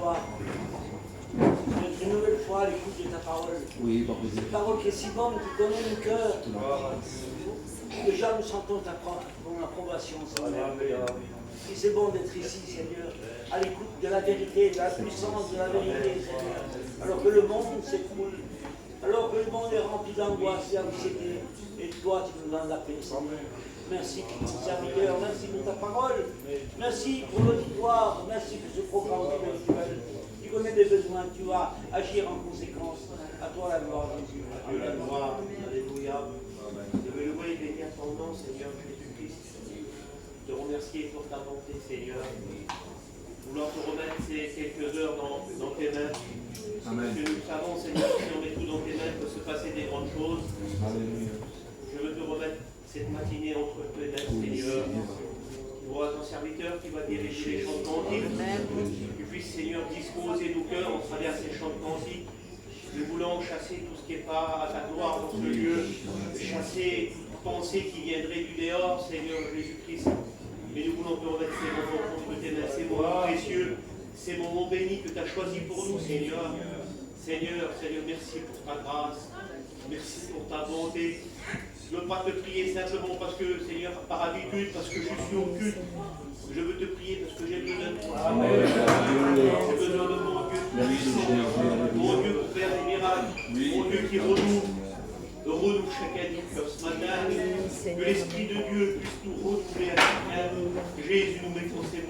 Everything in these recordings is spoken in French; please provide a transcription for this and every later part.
toi. Une nouvelle fois à l'écoute de ta parole. Oui, papa. Cette parole qui est si bonne, qui connaît nos cœurs. Déjà, nous sentons ton approbation, Seigneur. Et c'est bon d'être ici, Seigneur, à l'écoute de la vérité, de la puissance de la vérité, Seigneur. Alors que le monde s'écroule, alors que le monde est rempli d'angoisse et d'anxiété, et toi, tu nous donnes la paix, Seigneur. Merci pour ton serviteur, merci pour ta parole, merci pour l'auditoire, merci pour ce programme spirituel. Tu connais des besoins, tu vas agir en conséquence. À toi la gloire, Jésus. À Dieu la gloire, alléluia. Je veux louer et bénir ton nom, Seigneur Jésus-Christ. Te remercier pour ta bonté, Seigneur. Vouloir te remettre ces quelques heures dans tes mains. Amen. Parce que nous savons, Seigneur, si on met tout dans tes mains, il peut se passer des grandes choses. Alléluia. Je veux te remettre cette matinée entre tes mains, Seigneur. Tu vois ton serviteur qui va diriger les chants de cantiques. Tu puisses, Seigneur, disposer nos cœurs au travers ces chants de cantiques. Nous voulons chasser tout ce qui n'est pas à ta gloire dans ce lieu, chasser toute pensée qui viendrait du dehors, Seigneur Jésus-Christ. Mais nous voulons te remettre ces moments entre tes mains, ces moments précieux, ces moments bénis que tu as choisis pour nous, Seigneur. Seigneur, merci pour ta grâce, merci pour ta bonté. Je ne veux pas te prier simplement parce que, Seigneur, par habitude, parce que je suis au culte. Je veux te prier parce que j'ai besoin de toi. J'ai besoin de mon Dieu puissant, mon Dieu pour faire des miracles, mon Dieu qui renoue chaque année ce matin. Que l'Esprit de Dieu puisse nous renouveler à chacun. Jésus, nous mettons ces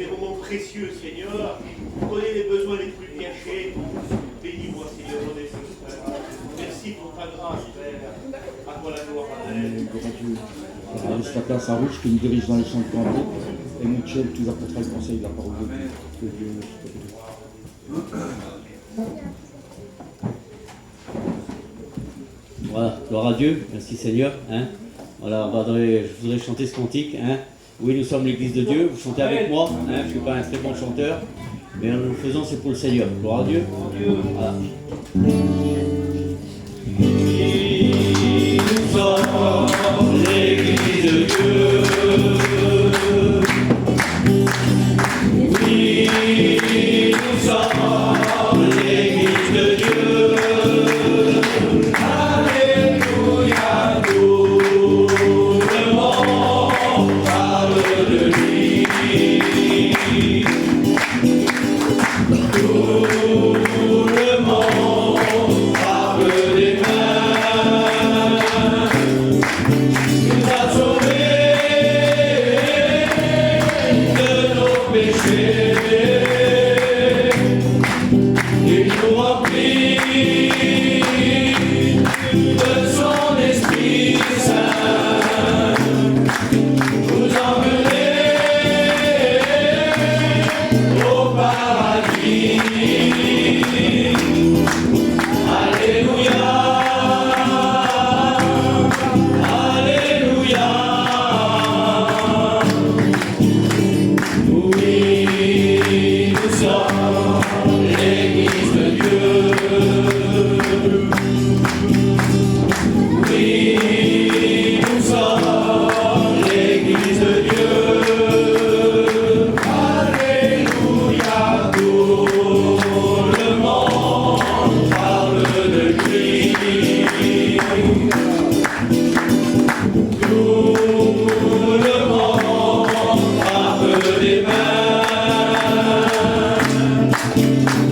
moments précieux, Seigneur. Vous connaissez les besoins les plus cachés. Bénis-moi, Seigneur, mon esprit. Merci pour ta grâce, Père. À toi la gloire. Amen. Chacun sa ruche qui nous dirige dans les champs de cantique. Et Michel qui nous apportera le conseil de la parole de Dieu. Que Dieu nous soit. Voilà, gloire à Dieu, merci Seigneur. Hein. Voilà, je voudrais chanter ce cantique. Hein. Oui, nous sommes l'église de Dieu, vous chantez avec moi. Hein. Je ne suis pas un très bon chanteur, mais nous le faisons, c'est pour le Seigneur. Gloire à Dieu. Voilà. Oui, nous sommes l'église de Dieu. Oui, nous sommes l'église de Dieu. Alléluia, tout le monde parle de lui. Tout le monde parle des mains. Il a sauvé de nos péchés. Il nous remplit de son Esprit Saint. Nous emmener au paradis. Alléluia, Alléluia. Oui, nous sommes l'église de Dieu. Oui, nous sommes l'église de Dieu. Alléluia, tout le monde parle de lui. Tout le monde parle des mains.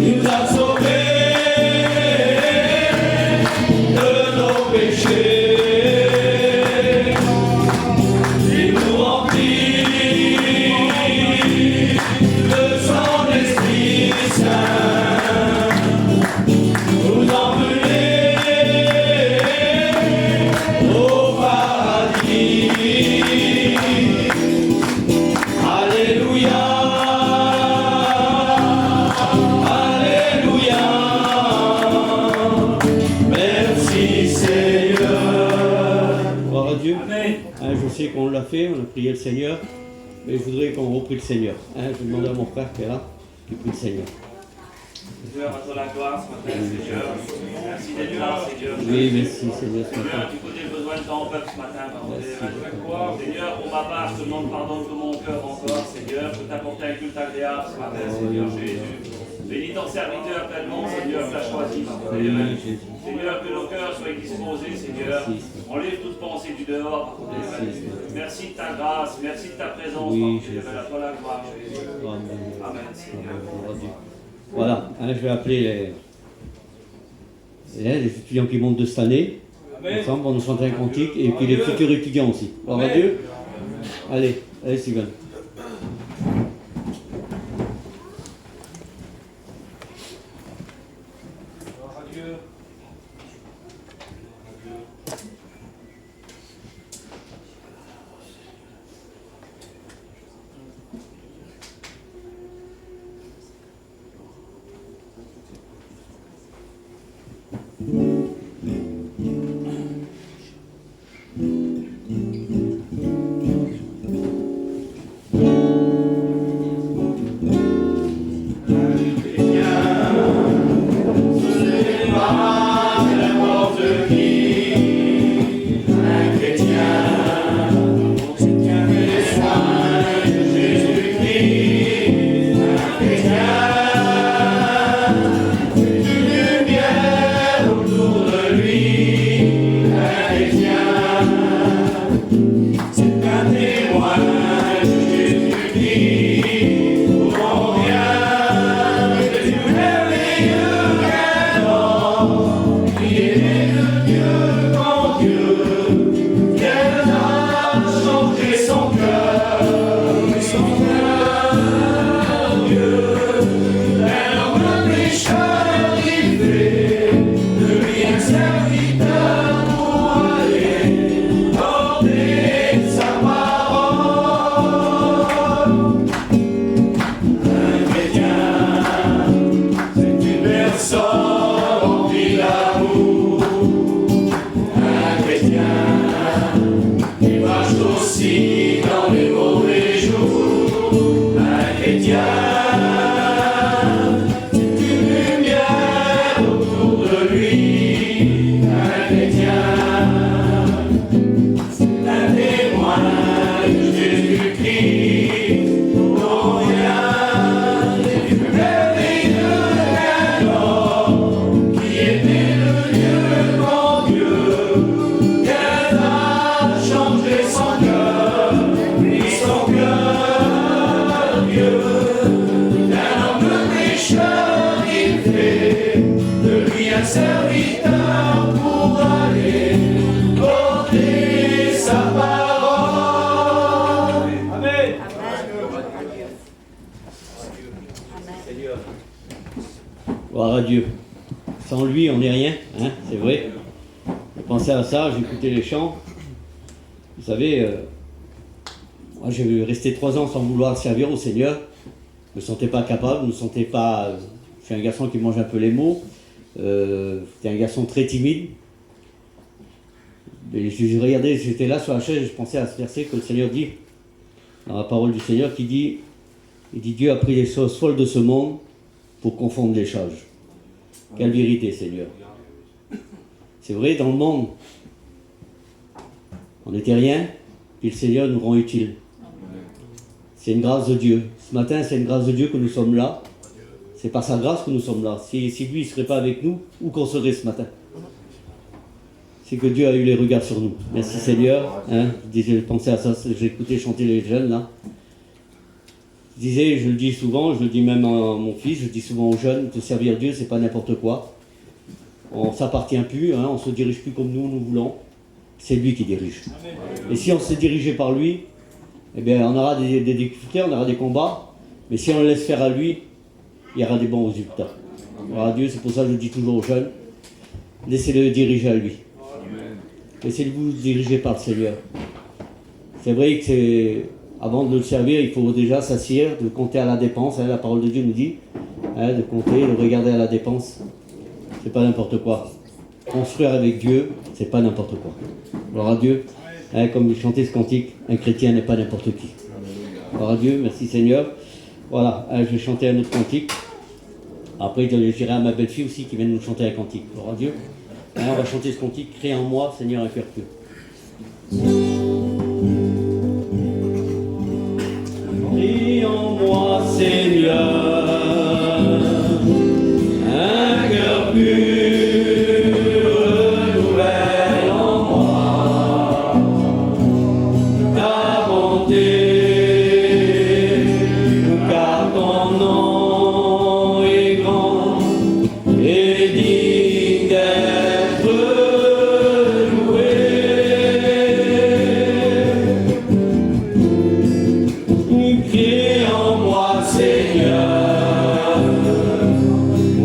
Il nous a sauvés de nos péchés. Il nous remplit de son Esprit Saint. Nous emmener au paradis. Alléluia, Alléluia. Merci Seigneur. Gloire à Dieu. Amen. Hein, je sais qu'on l'a fait, on a prié le Seigneur, mais je voudrais qu'on reprie le Seigneur. Hein, je vais demander à mon frère qui est là, qui prie le Seigneur. Seigneur, à toi la gloire ce matin, Seigneur. Merci d'être là, Seigneur. Oui, merci Seigneur ce matin. Seigneur, tu connais le besoin besoin de ton peuple ce matin, Seigneur, pour ma part, je te demande pardon de mon cœur encore, Seigneur, je t'apporter un culte agréable ce matin, Seigneur Jésus. Bénis ton serviteur pleinement, Seigneur, tu l'as choisi, Seigneur, que nos cœurs soient disposés, Seigneur. Enlève toute pensée du dehors, merci de ta grâce, merci de ta présence, à toi la gloire, Jésus. Amen, Seigneur. Voilà, hein, je vais appeler les étudiants qui montent de cette année. Ensemble, on nous chanter un cantique, et puis les futurs étudiants aussi. Gloire à Dieu. Allez, Sylvain. Gloire à Dieu. Sans lui, on n'est rien, hein, c'est vrai. J'ai pensé à ça, j'ai écouté les chants. Vous savez, moi j'ai resté 3 ans sans vouloir servir au Seigneur. Je ne me sentais pas capable, je ne me sentais pas... Je suis un garçon qui mange un peu les mots. J'étais un garçon très timide. Et je regardais, j'étais là sur la chaise et je pensais à ce verset que le Seigneur dit, dans la parole du Seigneur, qui dit, il dit, Dieu a pris les choses folles de ce monde pour confondre les sages. Quelle vérité, Seigneur. C'est vrai, dans le monde, on n'était rien, puis le Seigneur nous rend utile. C'est une grâce de Dieu. Ce matin, c'est une grâce de Dieu que nous sommes là. C'est par sa grâce que nous sommes là. Si lui ne serait pas avec nous, où qu'on serait ce matin? C'est que Dieu a eu les regards sur nous. Merci Seigneur. Hein, je pensais à ça, j'ai écouté chanter les jeunes là. Je disais, je le dis souvent, je le dis même à mon fils, je dis souvent aux jeunes, de servir Dieu, c'est pas n'importe quoi. On ne s'appartient plus, hein, on ne se dirige plus comme nous voulons. C'est lui qui dirige. Et si on se dirigeait par lui, eh bien, on aura des difficultés, on aura des combats. Mais si on le laisse faire à lui, il y aura des bons résultats. Alors à Dieu, c'est pour ça que je dis toujours aux jeunes, laissez-le diriger à lui. Laissez-vous diriger par le Seigneur. C'est vrai que avant de le servir, il faut déjà s'assire, de compter à la dépense. Hein, la parole de Dieu nous dit, hein, de compter, de regarder à la dépense. C'est pas n'importe quoi. Construire avec Dieu, c'est pas n'importe quoi. Gloire à Dieu. Hein, comme chantait ce cantique, un chrétien n'est pas n'importe qui. Gloire à Dieu, merci Seigneur. Voilà, hein, je vais chanter un autre cantique. Après, je dirai à ma belle-fille aussi qui vient de nous chanter un cantique. Gloire à Dieu. Hein, on va chanter ce cantique, crée en moi, Seigneur, un cœur pur. Prie en moi, Seigneur, un cœur pur, renouvelle en moi ta bonté, car ton nom est grand et digne d'être loué. Crée en moi, Seigneur,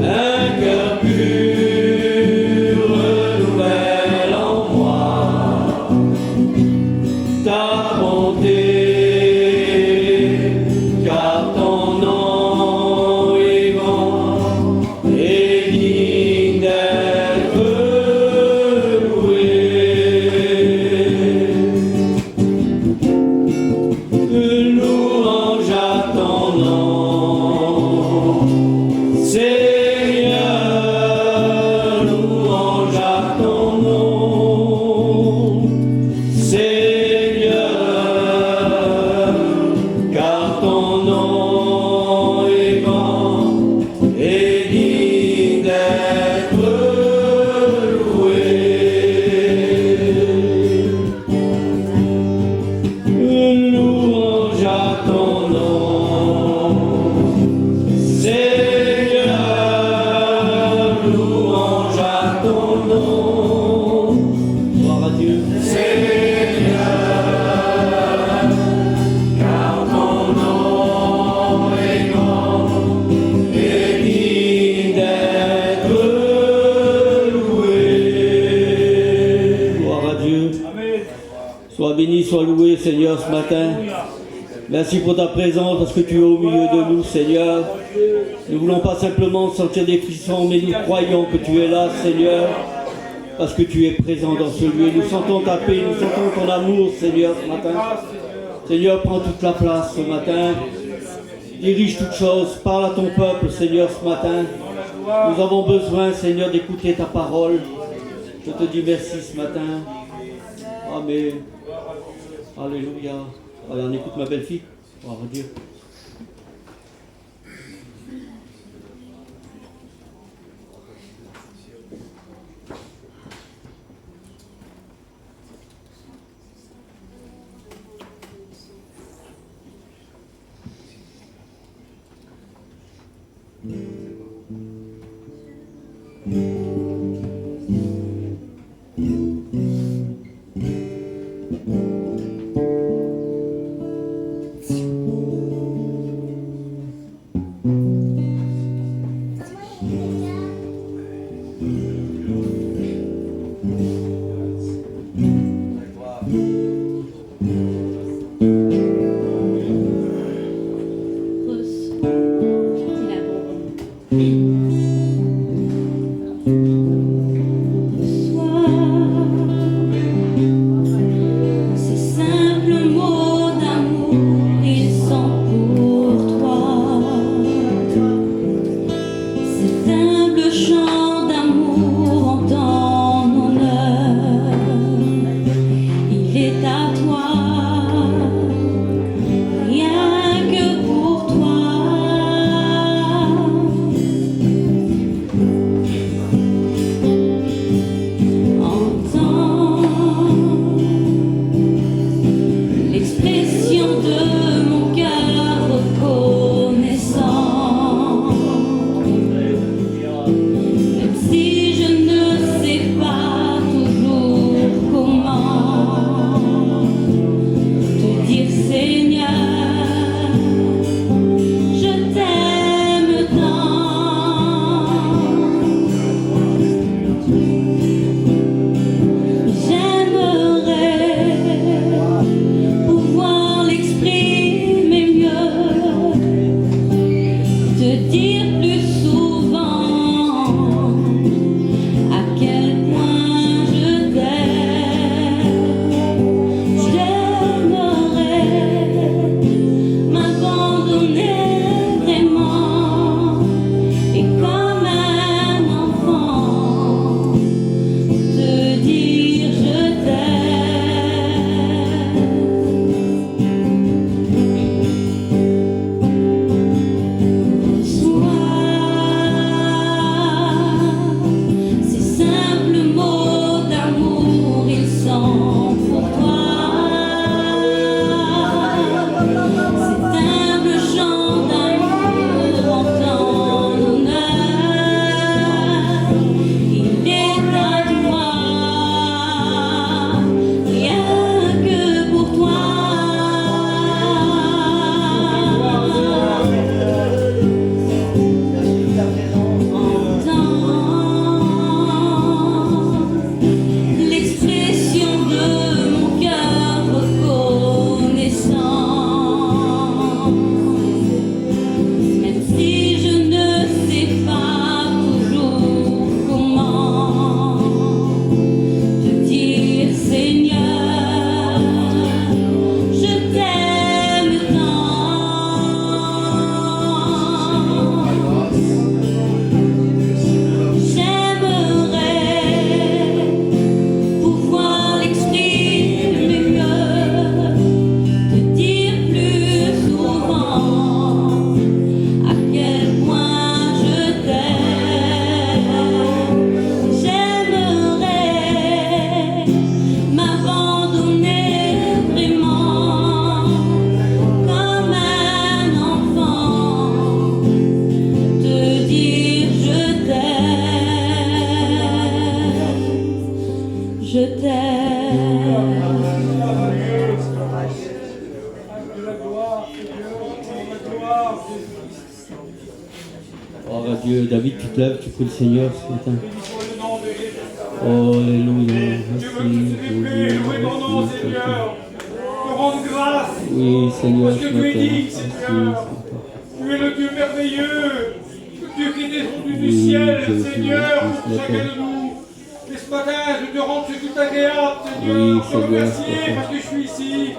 un cœur pur, renouvelle en moi ta bonté, car ton nom est grand et digne d'être loué. Louange à ton nom, Seigneur, louange à ton nom, Seigneur, car ton nom est grand et digne d'être loué. Louange à ton nom, Seigneur, louange à ton nom. Gloire à Dieu. Seigneur, car ton nom est grand et digne d'être loué. Gloire à Dieu. Sois béni, sois loué, Seigneur, ce matin. Merci pour ta présence, parce que tu es au milieu de nous, Seigneur. Nous ne voulons pas simplement sentir des frissons, mais nous croyons que tu es là, Seigneur, parce que tu es présent dans ce lieu. Nous sentons ta paix, nous sentons ton amour, Seigneur, ce matin. Seigneur, prends toute la place ce matin. Dirige toutes choses, parle à ton peuple, Seigneur, ce matin. Nous avons besoin, Seigneur, d'écouter ta parole. Je te dis merci ce matin. Amen. Alléluia. Allez, on écoute ma belle-fille. Gloire à Dieu. Ces simples mots d'amour, ils sont pour toi. Oh Dieu, David, tu te lèves, tu pries le Seigneur ce matin. Oh, alléluia. Je veux te célébrer, louer ton nom, Seigneur. Te rendre grâce. Oui, Seigneur, Parce que ce tu es matin. digne, Merci, Seigneur. Tu es le Dieu merveilleux. Le Dieu qui est descendu du Oui, ciel, Jésus, Seigneur, merci, pour ce chacun matin. de nous. Et ce matin, je te rends ce culte agréable, Seigneur. Oui, te Seigneur, remercier ce matin. parce que je suis ici.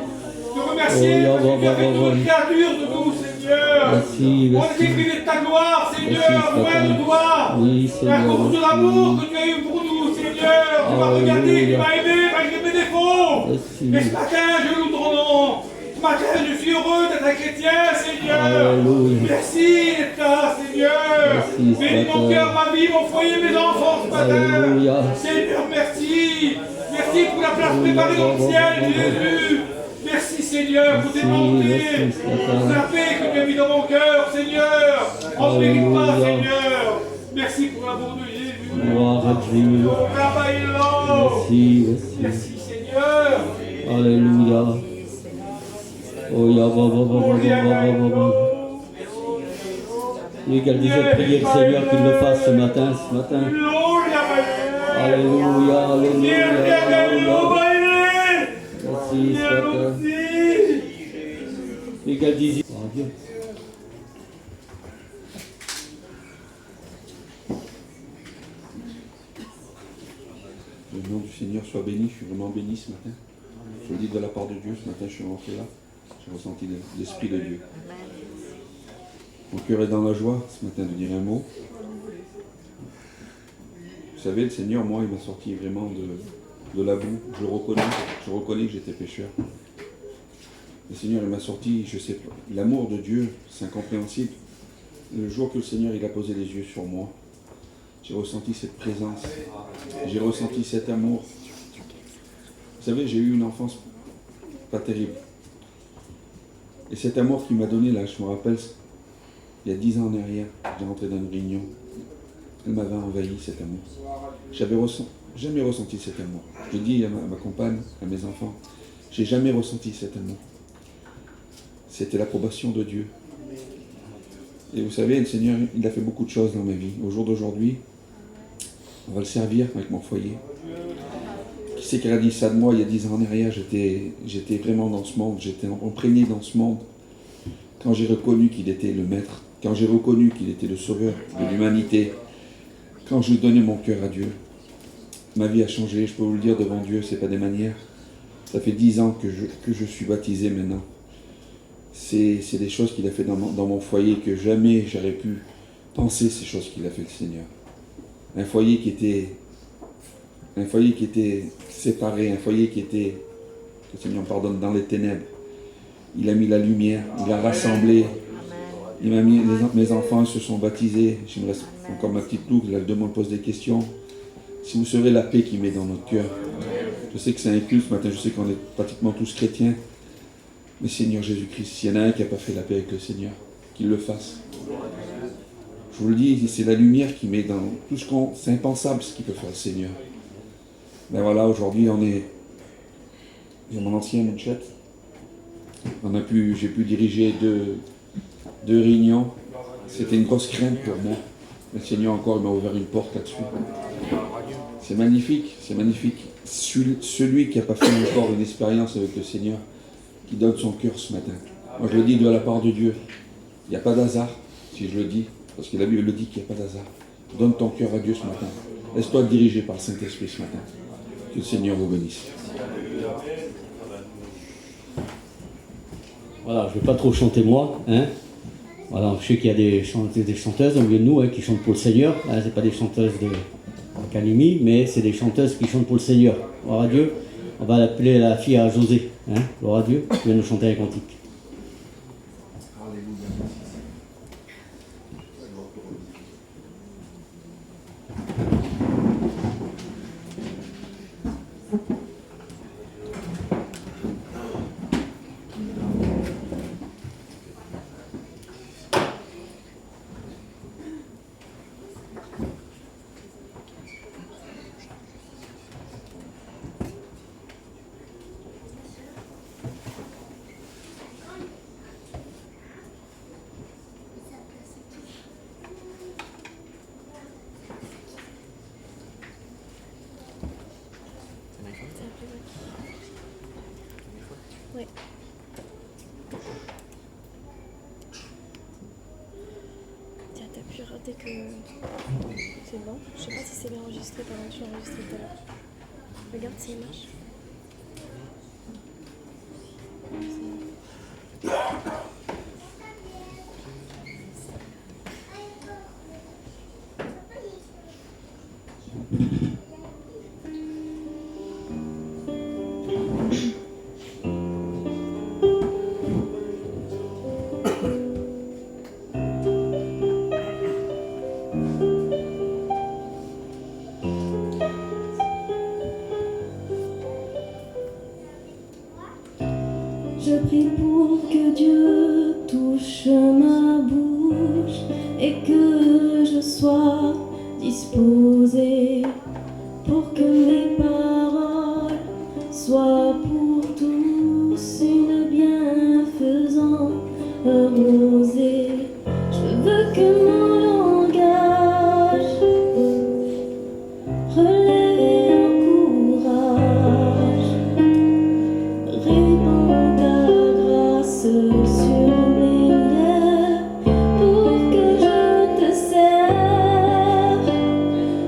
Te remercier Oh, parce que tu as fait oui. toute créature de nous, Seigneur. Merci, On est merci. écrivé de ta gloire, Seigneur, Merci, ce loin de matin. toi. Oui, À Seigneur, cause de merci. l'amour que tu as eu pour nous, Seigneur. Tu m'as regardé, tu Alléluia. m'as aimé malgré mes défauts. Merci. Et ce matin, je loue ton nom. Ce matin, je suis heureux d'être un chrétien, Seigneur. Alléluia. Merci d'être là, Seigneur. Merci, ce Bénis mon matin. cœur, ma vie, mon foyer, mes enfants ce matin. Alléluia. Seigneur, merci. Merci pour la place préparée dans le ciel, Jésus. Merci, Seigneur, pour tes bontés, merci, ce matin. pour la paix que tu as mis dans mon cœur, Seigneur. On ne mérite pas, Alléluia. Seigneur. Merci pour l'amour de Jésus. Gloire à Dieu. Oh, Rabaïlo. Merci, merci. Merci, Seigneur. Alléluia. Oh, ya, Lui qu'elle disait prier le Seigneur qu'il le fasse ce matin. Alléluia, alléluia, alléluia. Merci, ce matin. Lui qu'elle disait. Oh, Dieu. Le nom du Seigneur soit béni, je suis vraiment béni ce matin. Je le dis de la part de Dieu, ce matin je suis rentré là, j'ai ressenti l'Esprit de Dieu. Mon cœur est dans la joie ce matin de dire un mot. Vous savez, le Seigneur, moi, il m'a sorti vraiment de la boue. Je reconnais que j'étais pécheur. Le Seigneur, il m'a sorti, je sais pas, l'amour de Dieu, c'est incompréhensible. Le jour que le Seigneur, il a posé les yeux sur moi, j'ai ressenti cette présence, j'ai ressenti cet amour. Vous savez, j'ai eu une enfance pas terrible. Et cet amour qu'il m'a donné, là, je me rappelle, il y a 10 ans en arrière, j'ai rentré dans une réunion. Elle m'avait envahi, cet amour. J'avais jamais ressenti cet amour. Je dis à ma compagne, à mes enfants, j'ai jamais ressenti cet amour. C'était l'approbation de Dieu. Et vous savez, le Seigneur, il a fait beaucoup de choses dans ma vie. Au jour d'aujourd'hui, on va le servir avec mon foyer. Qui c'est qui a dit ça de moi il y a 10 ans en arrière? J'étais vraiment dans ce monde, j'étais imprégné dans ce monde. Quand j'ai reconnu qu'il était le Maître, quand j'ai reconnu qu'il était le Sauveur de l'humanité, quand j'ai donné mon cœur à Dieu, ma vie a changé, je peux vous le dire devant Dieu, c'est pas des manières. Ça fait 10 ans que je suis baptisé maintenant. C'est des choses qu'il a fait dans mon foyer que jamais j'aurais pu penser ces choses qu'il a fait le Seigneur. Un foyer qui était séparé, un foyer qui était, que le Seigneur me pardonne, dans les ténèbres. Il a mis la lumière, il a rassemblé, il m'a mis, mes enfants se sont baptisés. Je me reste encore ma petite loupe, là, demain on me pose des questions. Si vous saurez la paix qu'il met dans notre cœur, je sais que c'est un culte ce matin, je sais qu'on est pratiquement tous chrétiens, mais Seigneur Jésus-Christ, s'il y en a un qui n'a pas fait la paix avec le Seigneur, qu'il le fasse. Je vous le dis, c'est la lumière qui met dans tout ce qu'on... C'est impensable ce qu'il peut faire le Seigneur. Ben voilà, aujourd'hui on est... J'ai mon ancien Munchette. J'ai pu diriger deux réunions. C'était une grosse crainte pour moi. Le Seigneur encore, il m'a ouvert une porte là-dessus. C'est magnifique, c'est magnifique. Celui qui n'a pas fait encore une expérience avec le Seigneur, qui donne son cœur ce matin. Moi je le dis de la part de Dieu. Il n'y a pas d'hasard, si je le dis, parce que la Bible le dit qu'il n'y a pas d'hasard. Donne ton cœur à Dieu ce matin. Laisse-toi diriger par le Saint-Esprit ce matin. Que le Seigneur vous bénisse. Voilà, je ne vais pas trop chanter moi. Hein. Voilà, je sais qu'il y a des chanteuses au milieu de nous qui chantent pour le Seigneur. Hein, ce pas des chanteuses d'académie, mais c'est des chanteuses qui chantent pour le Seigneur. Gloire à Dieu. On va l'appeler la fille à José. Hein. Gloire à Dieu. Qui vient nous chanter un cantique. pu rater que c'est bon. Je sais pas si c'est bien enregistré, par exemple, je l'ai enregistré tout à l'heure. Regarde, c'est marche. Je prie pour que Dieu touche ma bouche et que je sois disposée pour que mes paroles soient pour tous une bienfaisante rosée. Je veux que mon langage relève et encourage, répand ta grâce sur mes lèvres pour que je te serve.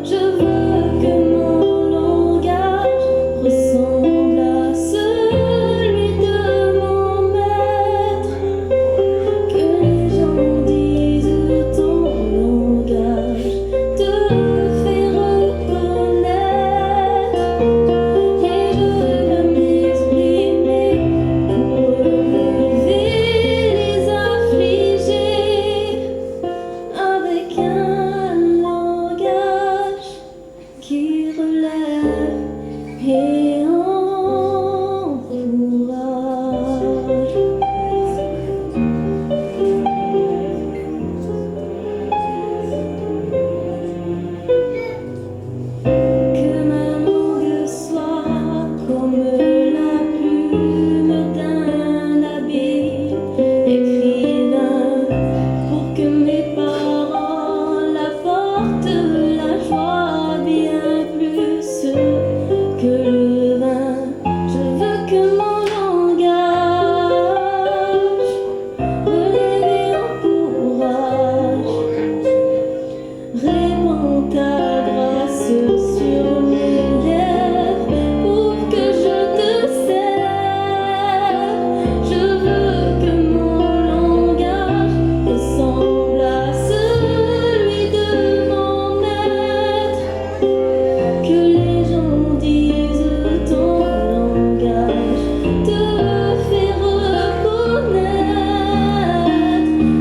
Je veux que mon langage ressemble à celui de mon maître, que les gens disent ton langage te fait reconnaître. Et je veux m'exprimer pour relever les affligés avec un langage qui relève et que ma langue soit comme la plume d'un habile écrivain, pour que mes paroles apportent la joie bien plus que le vin. Je veux que mon langage relève et encourage, répand ta grâce sur mes lèvres pour que je te serve. Je veux que mon langage ressemble à celui de mon maître, que les gens disent ton langage te fait reconnaître.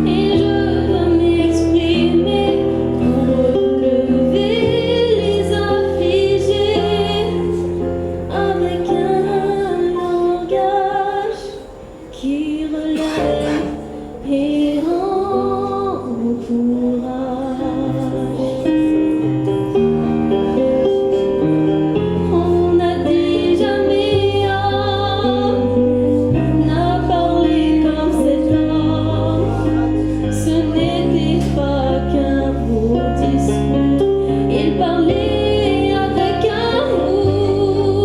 Et je veux m'exprimer pour relever les affligés avec un langage qui relève et encourage. On a dit jamais homme n'a parlé comme cet homme. Ce n'était pas qu'un beau discours, il parlait avec amour.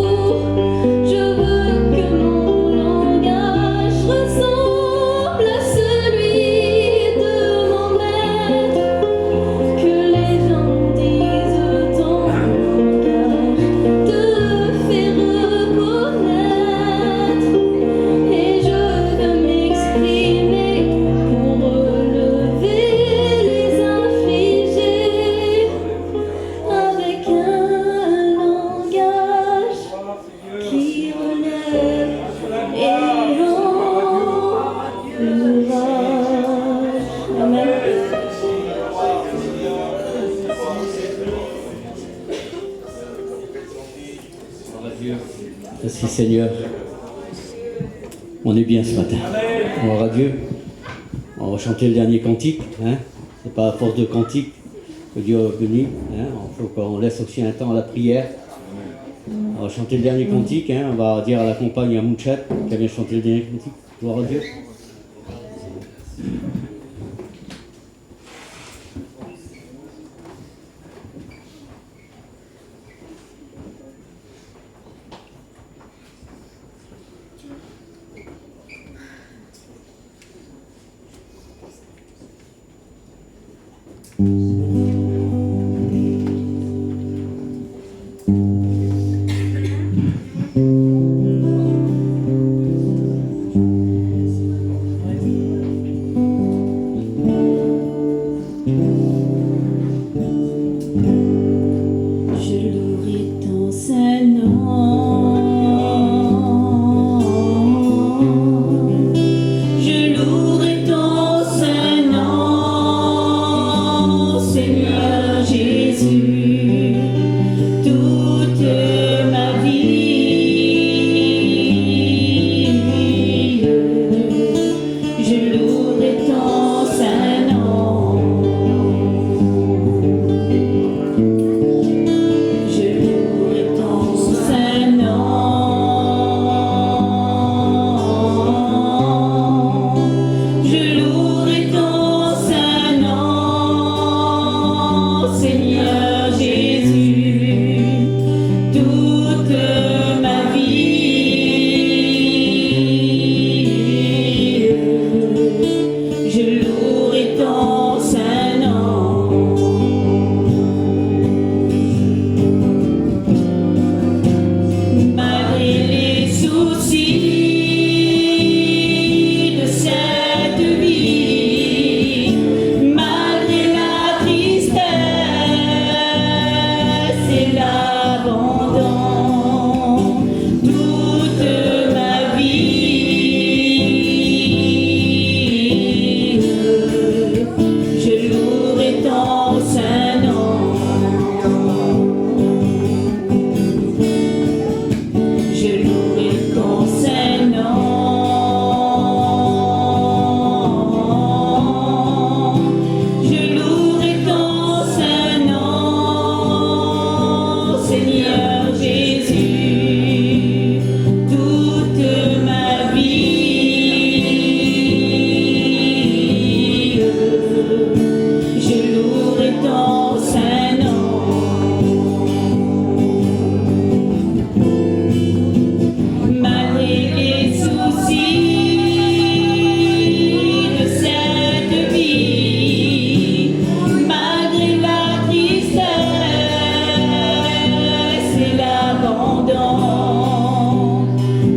Je veux que mon langage ressemble à celui de mon maître, que les gens disent ton langage te fait reconnaître. Et je veux m'exprimer pour relever les affligés avec un langage qui relève et encourage. Amen. Merci Seigneur. On est bien ce matin. Gloire à Dieu. On va chanter le dernier cantique. Hein. C'est pas à force de cantique que Dieu est venu. Hein. Il faut qu'on laisse aussi un temps à la prière. On va chanter le dernier cantique. Hein. On va dire à la compagne à Mouchat qui vient chanter le dernier cantique. Gloire à Dieu. Je louerai ton Saint-Nom. Je louerai ton Saint-Nom, Seigneur Jésus, toute ma vie. Je louerai ton Saint-Nom. Je louerai ton Saint-Nom. Je louerai ton Saint-Nom, Seigneur Jésus, toute ma vie. Je louerai ton Saint-Nom. Malgré les soucis de cette vie, malgré la tristesse et l'abandon, toute ma vie, je louerai ton Saint-Nom. Je louerai ton Saint-Nom. Je louerai ton Saint-Nom, Seigneur Jésus, toute ma vie. Je louerai ton Saint-Nom. Malgré les soucis de cette vie, malgré la tristesse et l'abandon,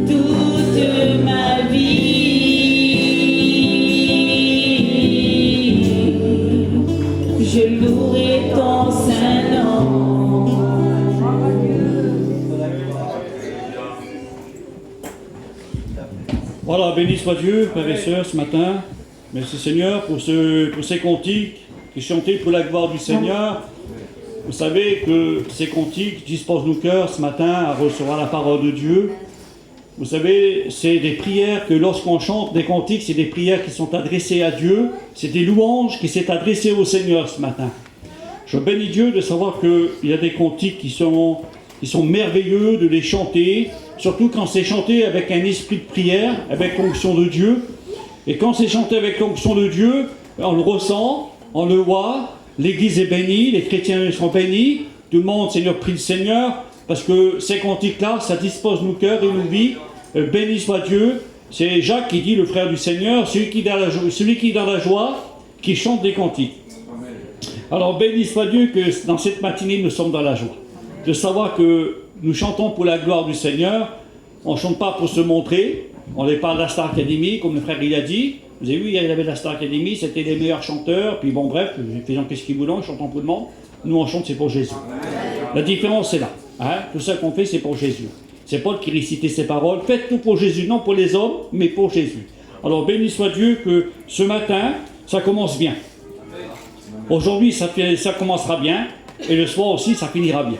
toute ma vie, je louerai ton Saint-Nom. Voilà, béni soit Dieu, frères et sœurs, ce matin. Merci Seigneur pour ces cantiques qui chantaient pour la gloire du Seigneur. Vous savez que ces cantiques disposent nos cœurs ce matin à recevoir la parole de Dieu. Vous savez, c'est des prières que lorsqu'on chante des cantiques, c'est des prières qui sont adressées à Dieu. C'est des louanges qui sont adressées au Seigneur ce matin. Je bénis Dieu de savoir qu'il y a des cantiques qui sont merveilleux de les chanter, surtout quand c'est chanté avec un esprit de prière, avec l'onction de Dieu. Et quand c'est chanté avec l'onction de Dieu, on le ressent, on le voit, l'Église est bénie, les chrétiens sont bénis, tout le monde, Seigneur, prie le Seigneur, parce que ces cantiques-là, ça dispose nos cœurs et nos vies. Béni soit Dieu. C'est Jacques qui dit, le frère du Seigneur, celui qui est dans la joie, qui chante des cantiques. Alors béni soit Dieu que dans cette matinée, nous sommes dans la joie. De savoir que nous chantons pour la gloire du Seigneur, on ne chante pas pour se montrer, on n'est pas à la Star Academy, comme le frère il a dit. Vous avez vu, il y avait la Star Academy, c'était les meilleurs chanteurs, puis bon bref, faisant qu'est-ce qu'ils voulaient, chantant pour le monde. Nous on chante, c'est pour Jésus. La différence c'est là. Hein? Tout ça qu'on fait, c'est pour Jésus. C'est Paul qui récitait ces paroles. Faites tout pour Jésus, non pour les hommes, mais pour Jésus. Alors béni soit Dieu que ce matin, ça commence bien. Aujourd'hui, ça commencera bien, et le soir aussi, ça finira bien.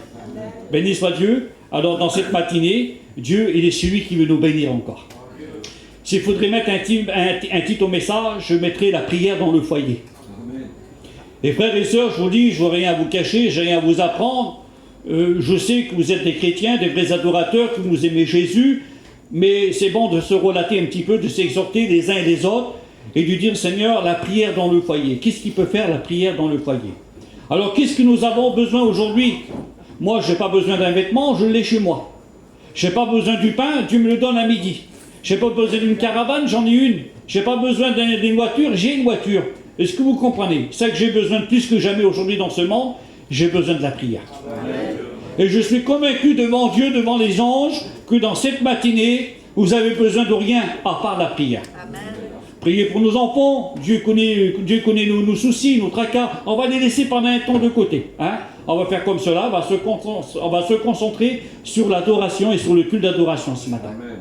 Béni soit Dieu. Alors dans cette matinée, Dieu, il est celui qui veut nous bénir encore. S'il faudrait mettre un titre au message, je mettrais la prière dans le foyer. Et frères et sœurs, je vous dis, je n'ai rien à vous cacher, j'ai rien à vous apprendre. Je sais que vous êtes des chrétiens, des vrais adorateurs, que vous aimez Jésus, mais c'est bon de se relater un petit peu, de s'exhorter les uns et les autres, et de dire, Seigneur, la prière dans le foyer. Qu'est-ce qui peut faire la prière dans le foyer? Alors, qu'est-ce que nous avons besoin aujourd'hui? Moi, je n'ai pas besoin d'un vêtement, je l'ai chez moi. Je n'ai pas besoin du pain, Dieu me le donne à midi. Je n'ai pas besoin d'une caravane, j'en ai une. Je n'ai pas besoin d'une voiture, j'ai une voiture. Est-ce que vous comprenez? C'est ça que j'ai besoin de plus que jamais aujourd'hui dans ce monde, j'ai besoin de la prière. Et je suis convaincu devant Dieu, devant les anges, que dans cette matinée, vous avez besoin de rien à part la prière. Priez pour nos enfants, Dieu connaît nos soucis, nos tracas, on va les laisser pendant un temps de côté. Hein? On va faire comme cela, on va se concentrer sur l'adoration et sur le culte d'adoration ce matin. Amen.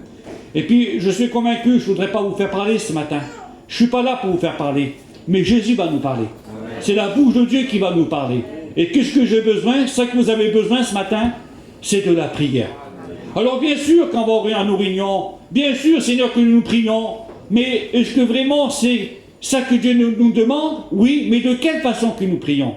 Et puis, je suis convaincu, je ne voudrais pas vous faire parler ce matin. Je ne suis pas là pour vous faire parler, mais Jésus va nous parler. C'est la bouche de Dieu qui va nous parler. Et qu'est-ce que j'ai besoin? Ce que vous avez besoin ce matin, c'est de la prière. Alors bien sûr quand on va à nos réunions, bien sûr Seigneur que nous prions, mais est-ce que vraiment c'est ça que Dieu nous demande? Oui, mais de quelle façon que nous prions?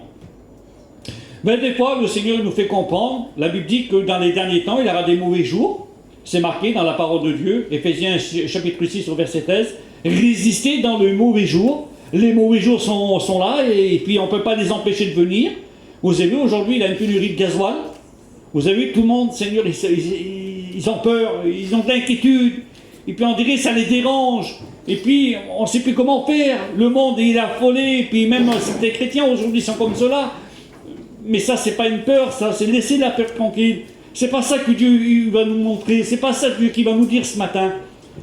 Ben, des fois le Seigneur nous fait comprendre, la Bible dit que dans les derniers temps il y aura des mauvais jours, c'est marqué dans la parole de Dieu, Éphésiens chapitre 6 au verset 13, résistez dans le mauvais jour, les mauvais jours sont là et puis on ne peut pas les empêcher de venir. Vous avez vu aujourd'hui il y a une pénurie de gasoil, vous avez vu tout le monde, Seigneur, ils ont peur, ils ont de l'inquiétude, et puis on dirait que ça les dérange, et puis on ne sait plus comment faire, le monde il est affolé, et puis même les chrétiens aujourd'hui sont comme cela, mais ça c'est pas une peur, ça c'est laisser la peur tranquille, c'est pas ça que Dieu va nous montrer, c'est pas ça que Dieu qui va nous dire ce matin,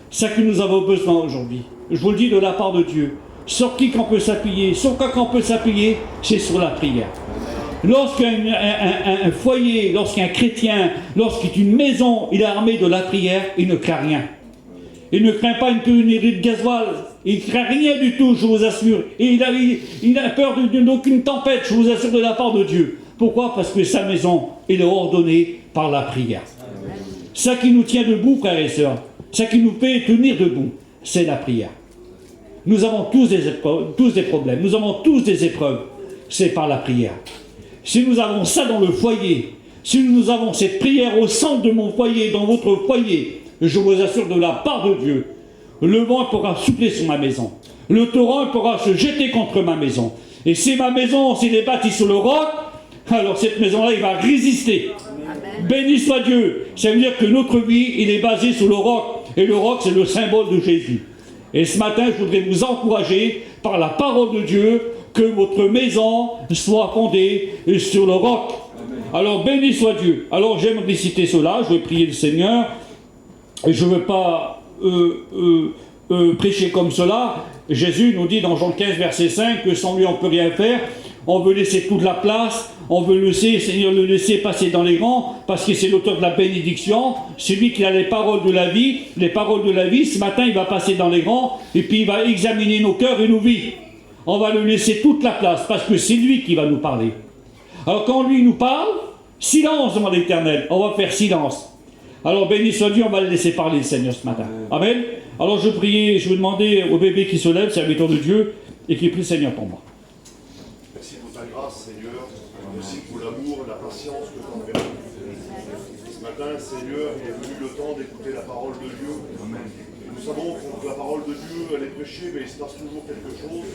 c'est ça que nous avons besoin aujourd'hui, je vous le dis de la part de Dieu, sur qui qu'on peut s'appuyer, sur quoi qu'on peut s'appuyer, c'est sur la prière. Lorsqu'un foyer, lorsqu'un chrétien, lorsqu'une maison, il est armé de la prière, il ne craint rien. Il ne craint pas une pénurie de gasoil, il ne craint rien du tout, je vous assure. Et il a peur d'aucune tempête, je vous assure, de la part de Dieu. Pourquoi? Parce que sa maison, elle est ordonnée par la prière. Ça qui nous tient debout, frères et sœurs, ça qui nous fait tenir debout, c'est la prière. Nous avons tous des problèmes, nous avons tous des épreuves, c'est par la prière. Si nous avons ça dans le foyer, si nous avons cette prière au centre de mon foyer, dans votre foyer, je vous assure de la part de Dieu, le vent pourra souffler sur ma maison, le torrent pourra se jeter contre ma maison. Et si ma maison s'il est bâtie sur le roc, alors cette maison-là, il va résister. Amen. Béni soit Dieu. Ça veut dire que notre vie, il est basé sur le roc. Et le roc, c'est le symbole de Jésus. Et ce matin, je voudrais vous encourager par la parole de Dieu, que votre maison soit fondée sur le roc. Alors béni soit Dieu. Alors j'aimerais citer cela, je vais prier le Seigneur, et je ne veux pas prêcher comme cela. Jésus nous dit dans Jean 15 verset 5 que sans lui on ne peut rien faire, on veut laisser toute la place, on veut laisser, Seigneur, le laisser passer dans les rangs, parce que c'est l'auteur de la bénédiction, celui qui a les paroles de la vie, ce matin il va passer dans les rangs, et puis il va examiner nos cœurs et nos vies. On va lui laisser toute la place, parce que c'est lui qui va nous parler. Alors quand lui nous parle, silence devant l'Éternel, on va faire silence. Alors béni soit Dieu, on va le laisser parler le Seigneur ce matin. Amen. Alors je prie, je vais demander au bébé qui se lève, serviteur de Dieu, et qui prie le Seigneur pour moi. Merci pour ta grâce, Seigneur. Merci pour l'amour et la patience que tu as envers nous. Ce matin, Seigneur, il est venu le temps d'écouter la parole de Dieu. Nous savons que la parole de Dieu, elle est prêchée, mais il se passe toujours quelque chose.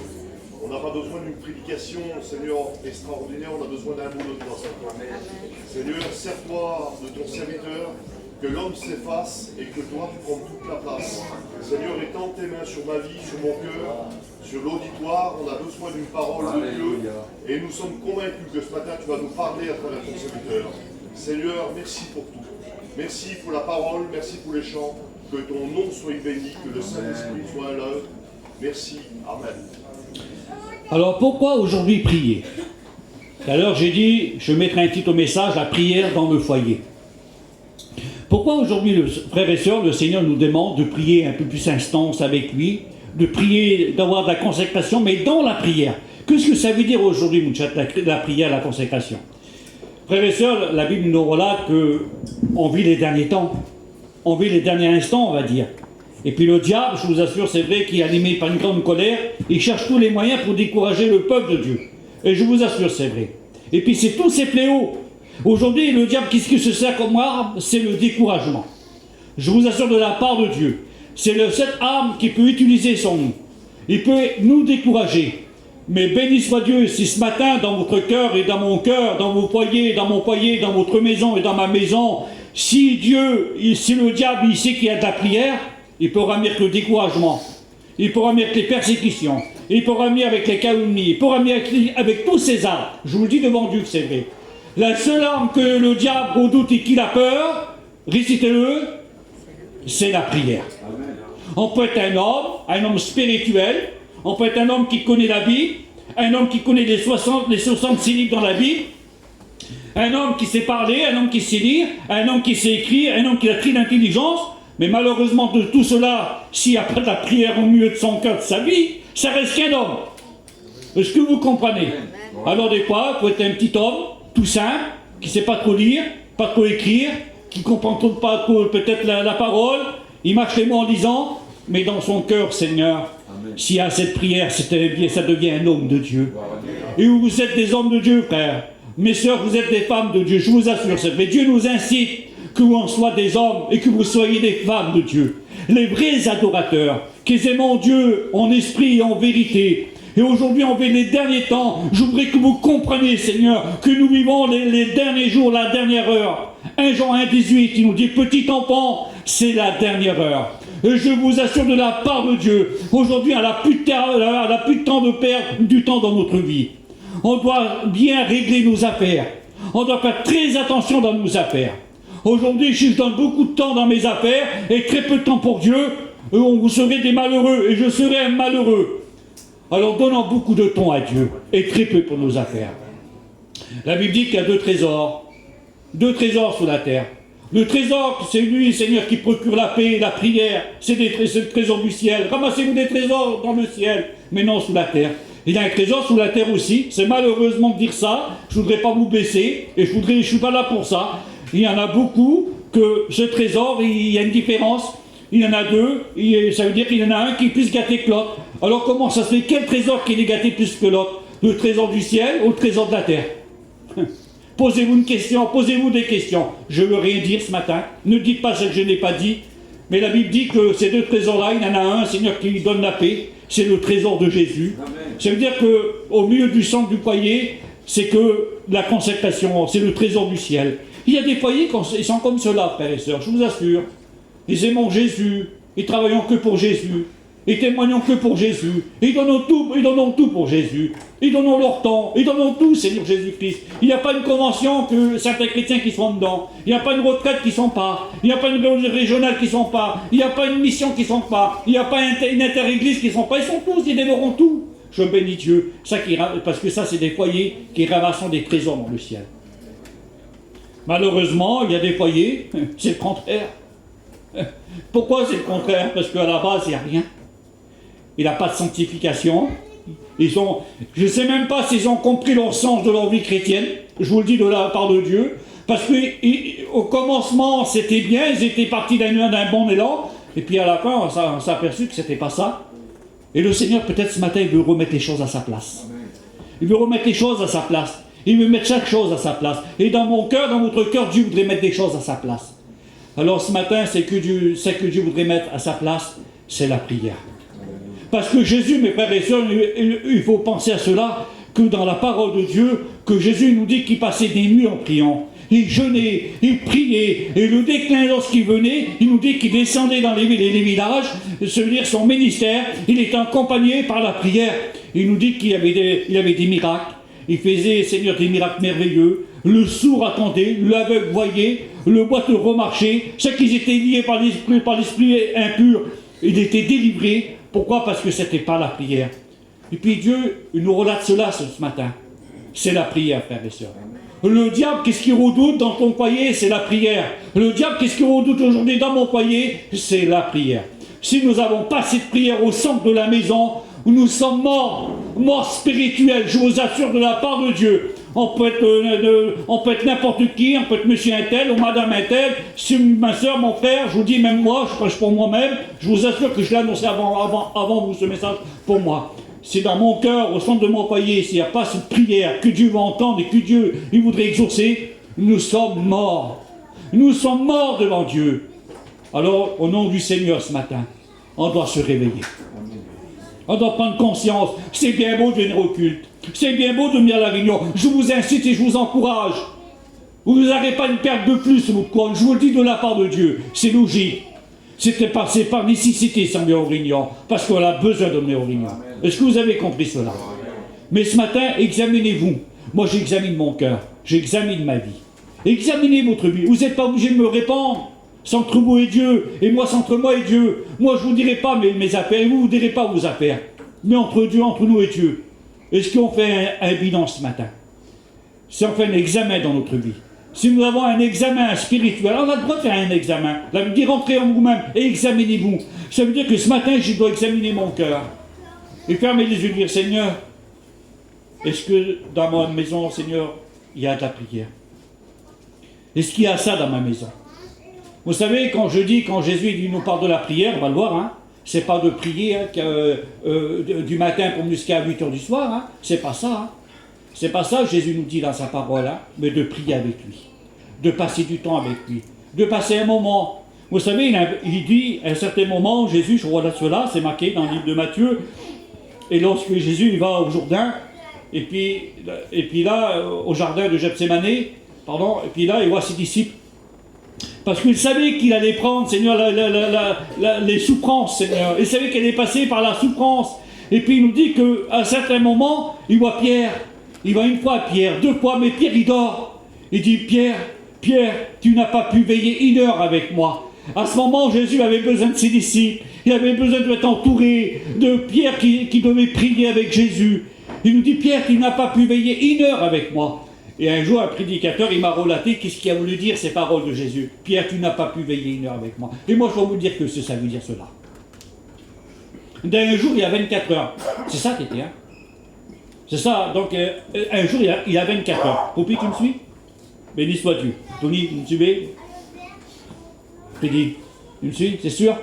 On n'a pas besoin d'une prédication, Seigneur, extraordinaire, on a besoin d'un mot de toi, Seigneur, sers-toi de ton serviteur, que l'homme s'efface et que toi tu prends toute la place. Seigneur, étends tes mains sur ma vie, sur mon cœur, sur l'auditoire, on a besoin d'une parole de Dieu et nous sommes convaincus que ce matin tu vas nous parler à travers ton serviteur. Seigneur, merci pour tout. Merci pour la parole, merci pour les chants, que ton nom soit béni, que le Saint-Esprit soit à l'œuvre. Merci, Amen. Alors pourquoi aujourd'hui prier? Alors j'ai dit, je mettrai un titre au message, la prière dans le foyer. Pourquoi aujourd'hui, frères et sœurs, le Seigneur nous demande de prier un peu plus instance avec lui, de prier, d'avoir de la consécration, mais dans la prière. Qu'est-ce que ça veut dire aujourd'hui, Mouchat, la prière, la consécration? Frères et sœurs, la Bible nous relate qu'on vit les derniers temps, on vit les derniers instants, on va dire. Et puis le diable, je vous assure, c'est vrai qu'il est animé par une grande colère, il cherche tous les moyens pour décourager le peuple de Dieu. Et je vous assure, c'est vrai. Et puis c'est tous ces fléaux. Aujourd'hui, le diable, qu'est-ce qui se sert comme arme? C'est le découragement. Je vous assure de la part de Dieu. C'est cette arme qui peut utiliser son nous. Il peut nous décourager. Mais béni soit Dieu si ce matin, dans votre cœur et dans mon cœur, dans vos foyers, dans mon foyer, dans votre maison et dans ma maison, si le diable, il sait qu'il y a de la prière, il peut ramener le découragement. il pourra venir avec les persécutions, il pourra venir avec les calomnies, il pourra venir avec tous ces armes. Je vous le dis devant Dieu que c'est vrai. La seule arme que le diable redoute et qu'il a peur, récitez-le, c'est la prière. On peut être un homme spirituel, on peut être un homme qui connaît la Bible, un homme qui connaît les 66 livres dans la Bible, un homme qui sait parler, un homme qui sait lire, un homme qui sait écrire, un homme qui a très d'intelligence, mais malheureusement de tout cela, s'il n'y a pas de la prière au milieu de son cœur, de sa vie, ça reste qu'un homme. Est-ce que vous comprenez? Alors des fois, il faut être un petit homme, tout simple, qui ne sait pas trop lire, pas trop écrire, qui ne comprend pas trop peut-être la parole, il marche les mots en lisant, mais dans son cœur, Seigneur, s'il y a cette prière, ça devient un homme de Dieu. Et vous êtes des hommes de Dieu, frères. Mes sœurs, vous êtes des femmes de Dieu, je vous assure. Mais Dieu nous incite que vous en soyez des hommes et que vous soyez des femmes de Dieu. Les vrais adorateurs, qui aiment Dieu en esprit et en vérité. Et aujourd'hui, en les derniers temps, je voudrais que vous compreniez, Seigneur, que nous vivons les derniers jours, la dernière heure. 1 Jean 1,18, il nous dit, petit enfant, c'est la dernière heure. Et je vous assure de la part de Dieu, aujourd'hui, elle n'a plus de temps de perdre du temps dans notre vie. On doit bien régler nos affaires. On doit faire très attention dans nos affaires. Aujourd'hui, je donne beaucoup de temps dans mes affaires et très peu de temps pour Dieu. Vous serez des malheureux et je serai un malheureux. Alors donnons beaucoup de temps à Dieu et très peu pour nos affaires. La Bible dit qu'il y a 2 trésors. 2 trésors sous la terre. Le trésor, c'est lui, Seigneur, qui procure la paix et la prière. C'est le trésor du ciel. Ramassez-vous des trésors dans le ciel, mais non sous la terre. Il y a un trésor sous la terre aussi. C'est malheureusement de dire ça. Je ne voudrais pas vous blesser et je ne suis pas là pour ça. Il y en a beaucoup que ce trésor, il y a une différence. Il y en a 2. Ça veut dire qu'il y en a un qui est plus gâté que l'autre. Alors comment ça se fait? Quel trésor qui est gâté plus que l'autre? Le trésor du ciel ou le trésor de la terre? Posez-vous une question, posez-vous des questions. Je ne veux rien dire ce matin. Ne dites pas ce que je n'ai pas dit. Mais la Bible dit que ces 2 trésors-là, il y en a un, Seigneur, qui lui donne la paix. C'est le trésor de Jésus. Amen. Ça veut dire qu'au milieu du centre du foyer, c'est que la consécration, c'est le trésor du ciel. Il y a des foyers qui sont comme cela, frères et sœurs, je vous assure. Ils aiment Jésus, ils travaillent que pour Jésus, ils témoignent que pour Jésus, ils donnent tout pour Jésus, ils donnent leur temps, ils donnent tout, Seigneur Jésus-Christ. Il n'y a pas une convention que certains chrétiens qui sont dedans, il n'y a pas une retraite qui ne sont pas, il n'y a pas une régionale qui ne sont pas, il n'y a pas une mission qui ne sont pas, il n'y a pas une inter-église qui ne sont pas, ils sont tous, ils dévoreront tout. Je bénis Dieu, parce que ça c'est des foyers qui ramassent des trésors dans le ciel. Malheureusement, il y a des foyers, c'est le contraire. Pourquoi c'est le contraire? Parce qu'à la base, il n'y a rien. Il n'y a pas de sanctification. Je ne sais même pas s'ils ont compris leur sens de leur vie chrétienne. Je vous le dis de la part de Dieu. Parce qu'au commencement, c'était bien. Ils étaient partis d'un bon élan. Et puis à la fin, on s'est aperçu que ce n'était pas ça. Et le Seigneur, peut-être ce matin, il veut remettre les choses à sa place. Il veut remettre les choses à sa place. Il veut mettre chaque chose à sa place. Et dans mon cœur, dans votre cœur, Dieu voudrait mettre des choses à sa place. Alors ce matin, c'est que Dieu voudrait mettre à sa place, c'est la prière. Parce que Jésus, mes frères et sœurs, il faut penser à cela, que dans la parole de Dieu, que Jésus nous dit qu'il passait des nuits en priant. Il jeûnait, il priait, et le déclin lorsqu'il venait, il nous dit qu'il descendait dans les villes et les villages, se dire son ministère, il était accompagné par la prière. Il nous dit qu'il avait des miracles, il faisait, Seigneur, des miracles merveilleux, le sourd attendait, l'aveugle voyait, le boiteux remarchait, ceux qui étaient liés par l'esprit impur, il était délivré. Pourquoi? Parce que ce n'était pas la prière. Et puis Dieu nous relate cela ce matin. C'est la prière, frères et sœurs. Le diable, qu'est-ce qu'il redoute dans ton foyer? C'est la prière. Le diable, qu'est-ce qu'il redoute aujourd'hui dans mon foyer? C'est la prière. Si nous n'avons pas cette prière au centre de la maison, nous sommes morts spirituels, je vous assure de la part de Dieu. On peut être n'importe qui, on peut être monsieur un tel ou madame un tel. Si ma soeur, mon frère, je vous dis, même moi, je prêche pour moi-même, je vous assure que je l'ai annoncé avant vous ce message pour moi. C'est dans mon cœur, au centre de mon foyer, s'il n'y a pas cette prière que Dieu va entendre et que Dieu il voudrait exaucer, nous sommes morts. Nous sommes morts devant Dieu. Alors, au nom du Seigneur ce matin, on doit se réveiller. On doit prendre conscience. C'est bien beau de venir au culte. C'est bien beau de venir à la réunion. Je vous incite et je vous encourage. Vous n'aurez pas une perte de plus, je vous le dis de la part de Dieu. C'est logique. C'est par nécessité, sans bien Aurignan, parce qu'on a besoin d'emmener Aurignan. Est-ce que vous avez compris cela? Mais ce matin, examinez-vous. Moi, j'examine mon cœur, j'examine ma vie. Examinez votre vie. Vous n'êtes pas obligé de me répondre. C'est entre vous et Dieu, et moi, c'est entre moi et Dieu. Moi, je ne vous dirai pas mes affaires, et vous ne vous direz pas vos affaires. Mais entre Dieu, entre nous et Dieu. Est-ce qu'on fait un bilan ce matin? Si on fait un examen dans notre vie, si nous avons un examen spirituel, on a le droit de faire un examen. Ça veut dire rentrez en vous-même et examinez-vous. Ça veut dire que ce matin, je dois examiner mon cœur. Et fermer les yeux et dire, Seigneur, est-ce que dans ma maison, Seigneur, il y a de la prière? Est-ce qu'il y a ça dans ma maison? Vous savez, quand Jésus il nous parle de la prière, on va le voir, hein, c'est pas de prier du matin pour jusqu'à 8 h du soir, hein, c'est pas ça. Hein. C'est pas ça que Jésus nous dit dans sa parole, hein, mais de prier avec lui, de passer du temps avec lui, de passer un moment. Vous savez, il dit à un certain moment, Jésus, je relate cela, c'est marqué dans le livre de Matthieu, et lorsque Jésus il va au Jourdain, et puis là, au jardin de Gethsémane, et puis là, il voit ses disciples. Parce qu'il savait qu'il allait prendre, Seigneur, les souffrances, Seigneur. Il savait qu'elle allait passer par la souffrance. Et puis il nous dit qu'à un certain moment, il voit Pierre. Il voit une fois Pierre, 2 fois, mais Pierre, il dort. Il dit, Pierre, tu n'as pas pu veiller 1 heure avec moi. À ce moment, Jésus avait besoin de ses disciples. Il avait besoin d'être entouré de Pierre qui devait prier avec Jésus. Il nous dit, Pierre, tu n'as pas pu veiller 1 heure avec moi. Et un jour, un prédicateur, il m'a relaté qu'est-ce qu'il a voulu dire ces paroles de Jésus. Pierre, tu n'as pas pu veiller 1 heure avec moi. Et moi, je vais vous dire que ça veut dire cela. D'un jour, il y a 24 heures. C'est ça qui était, hein. C'est ça. Donc, un jour, il y a 24 heures. Poupie, tu me suis? Béni soit Dieu. Tony, vous me suivez? Pédi, tu me suis? C'est sûr?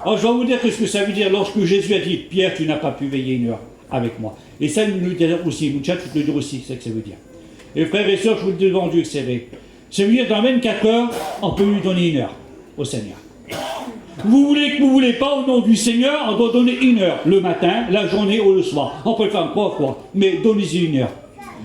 Alors, je vais vous dire ce que ça veut dire lorsque Jésus a dit, Pierre, tu n'as pas pu veiller 1 heure avec moi. Et ça, il nous le dit aussi. Mouchat, je te le dire aussi, c'est ce que ça veut dire. Et frères et sœurs, je vous le dis devant Dieu que c'est vrai. Ça veut dire dans 24 heures, on peut lui donner 1 heure au Seigneur. Vous voulez que vous ne voulez pas, au nom du Seigneur, on doit donner 1 heure, le matin, la journée ou le soir. On peut le faire 3 fois, mais donnez-y 1 heure.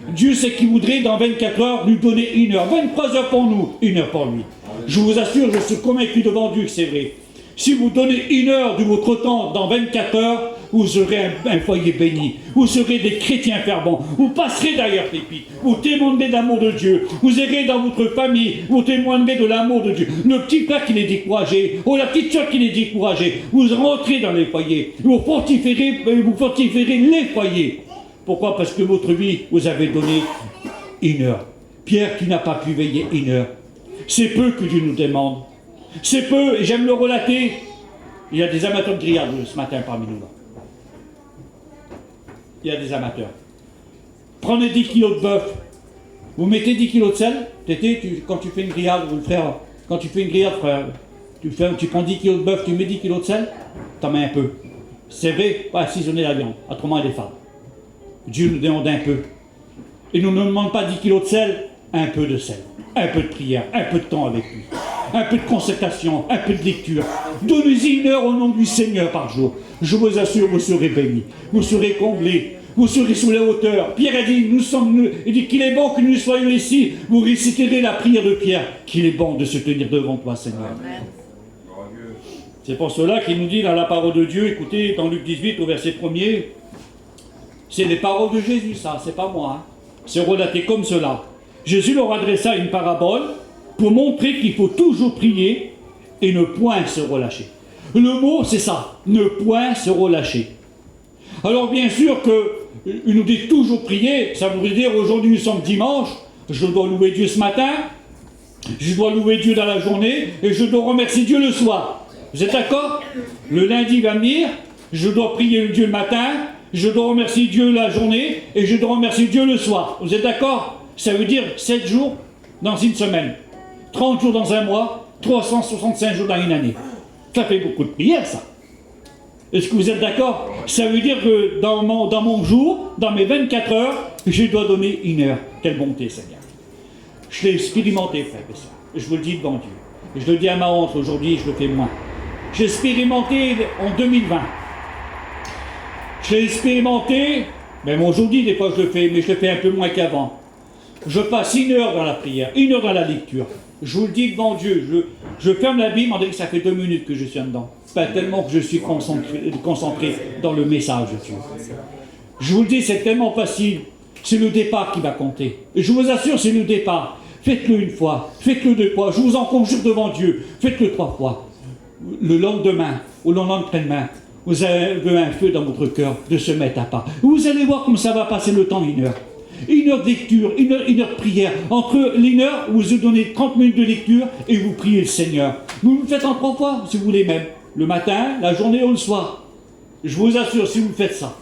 Dieu sait qu'il voudrait dans 24 heures lui donner 1 heure. 23 heures pour nous, 1 heure pour lui. Je vous assure, je suis convaincu devant Dieu que c'est vrai. Si vous donnez 1 heure de votre temps dans 24 heures, vous aurez un foyer béni. Vous serez des chrétiens fervents. Vous passerez derrière Pépi. Vous témoignerez d'amour de Dieu. Vous irez dans votre famille. Vous témoignerez de l'amour de Dieu. Le petit frère qui est découragé, ou la petite soeur qui est découragée, vous rentrez dans les foyers. Vous fortifierez les foyers. Pourquoi? Parce que votre vie, vous avez donné 1 heure. Pierre, tu n'as pas pu veiller 1 heure. C'est peu que Dieu nous demande. C'est peu, et j'aime le relater. Il y a des amateurs de grillade ce matin parmi nous là. Il y a des amateurs. Prenez 10 kilos de bœuf. Vous mettez 10 kilos de sel. Quand tu fais une grillade, vous le frère, quand tu fais une grillade, frère, tu prends 10 kilos de bœuf, tu mets 10 kilos de sel, t'en mets un peu. C'est vrai, pas assaisonner la viande. Autrement, elle est fade. Dieu nous demande un peu. Il ne nous demande pas 10 kilos de sel, un peu de sel, un peu de prière, un peu de temps avec lui, un peu de consécration, un peu de lecture. Donnez-y 1 heure au nom du Seigneur par jour. Je vous assure, vous serez bénis, vous serez comblés, vous serez sous la hauteur. Pierre a dit, il dit qu'il est bon que nous soyons ici. Vous réciterez la prière de Pierre, qu'il est bon de se tenir devant toi, Seigneur. Amen. C'est pour cela qu'il nous dit dans la parole de Dieu, écoutez, dans Luc 18, au verset 1er, c'est les paroles de Jésus, ça, c'est pas moi. Hein. C'est relaté comme cela. Jésus leur adressa une parabole pour montrer qu'il faut toujours prier et ne point se relâcher. Le mot, c'est ça, ne point se relâcher. Alors bien sûr qu'il nous dit toujours prier, ça voudrait dire aujourd'hui nous sommes dimanche, je dois louer Dieu ce matin, je dois louer Dieu dans la journée et je dois remercier Dieu le soir. Vous êtes d'accord? Le lundi va venir, je dois prier Dieu le matin, je dois remercier Dieu la journée et je dois remercier Dieu le soir. Vous êtes d'accord? Ça veut dire 7 jours dans une semaine, 30 jours dans un mois, 365 jours dans une année. Ça fait beaucoup de prières, ça. Est-ce que vous êtes d'accord? Ça veut dire que dans mon jour, dans mes 24 heures, je dois donner 1 heure. Quelle bonté, Seigneur. Je l'ai expérimenté, frère et sœur. Je vous le dis devant Dieu. Et je le dis à ma honte, aujourd'hui, je le fais moins. J'ai expérimenté en 2020. Je l'ai expérimenté, même aujourd'hui, des fois je le fais, mais je le fais un peu moins qu'avant. Je passe 1 heure dans la prière, 1 heure dans la lecture. Je vous le dis devant Dieu, je ferme la Bible, on dirait que ça fait 2 minutes que je suis dedans. Pas tellement que je suis concentré dans le message de Dieu. Je vous le dis, c'est tellement facile. C'est le départ qui va compter. Et je vous assure, c'est le départ. Faites-le 1 fois, faites-le 2 fois. Je vous en conjure devant Dieu. Faites-le 3 fois. Le lendemain, ou le lendemain, vous avez un feu dans votre cœur de se mettre à part. Vous allez voir comme ça va passer le temps 1 heure. 1 heure de lecture, 1 heure de prière. Entre l'1 heure, vous vous donnez 30 minutes de lecture et vous priez le Seigneur. Vous le faites en 3 fois, si vous voulez même. Le matin, la journée ou le soir. Je vous assure, si vous faites ça,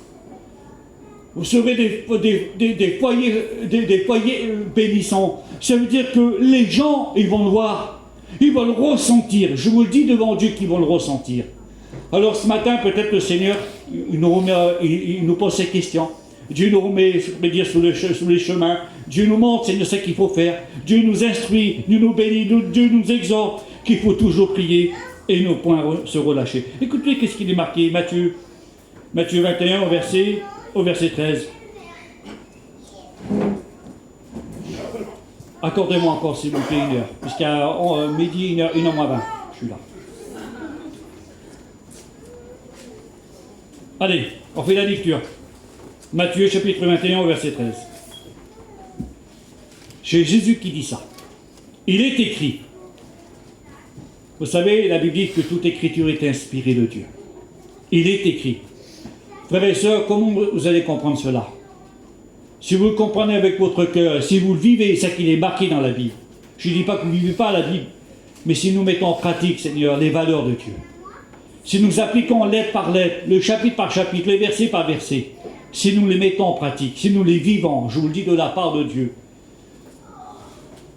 vous serez des foyers bénissants. Ça veut dire que les gens, ils vont le voir. Ils vont le ressentir. Je vous le dis devant Dieu qu'ils vont le ressentir. Alors ce matin, peut-être le Seigneur, il nous pose ces questions. Dieu nous remet sur les chemins. Dieu nous montre, Seigneur, ce qu'il faut faire. Dieu nous instruit, Dieu nous bénit, Dieu nous exhorte qu'il faut toujours prier et ne point se relâcher. Écoutez, qu'est-ce qu'il est marqué, Matthieu 21 au verset 13. Accordez-moi encore, s'il vous plaît, 1 heure. Jusqu'à midi, 1 heure moins 20. Je suis là. Allez, on fait la lecture. Matthieu chapitre 21 au verset 13. C'est Jésus qui dit ça. Il est écrit. Vous savez, la Bible dit que toute écriture est inspirée de Dieu. Il est écrit. Frères et sœurs, comment vous allez comprendre cela? Si vous le comprenez avec votre cœur, si vous le vivez, c'est qu'il est marqué dans la Bible. Je ne dis pas que vous ne vivez pas la Bible, mais si nous mettons en pratique, Seigneur, les valeurs de Dieu, si nous appliquons lettre par lettre, le chapitre par chapitre, les versets par versets, si nous les mettons en pratique, si nous les vivons, je vous le dis de la part de Dieu,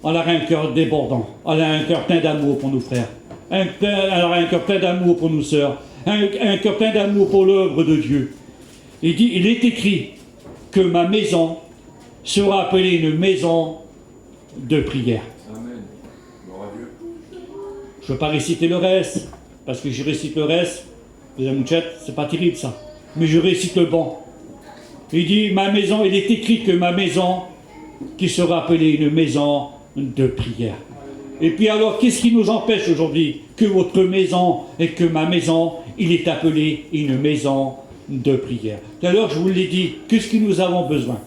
on aura un cœur débordant, on aura un cœur plein d'amour pour nos frères, on aura un cœur plein d'amour pour nos sœurs, un cœur plein d'amour pour l'œuvre de Dieu. Il dit, il est écrit que ma maison sera appelée une maison de prière. Amen. Gloire à Dieu. Je ne veux pas réciter le reste, parce que je récite le reste, c'est pas terrible ça, mais je récite le bon. Il dit, ma maison, il est écrit que ma maison, qui sera appelée une maison de prière. Et puis alors, qu'est-ce qui nous empêche aujourd'hui que votre maison et que ma maison, il est appelé une maison de prière. Tout à l'heure, je vous l'ai dit, qu'est-ce que nous avons besoin?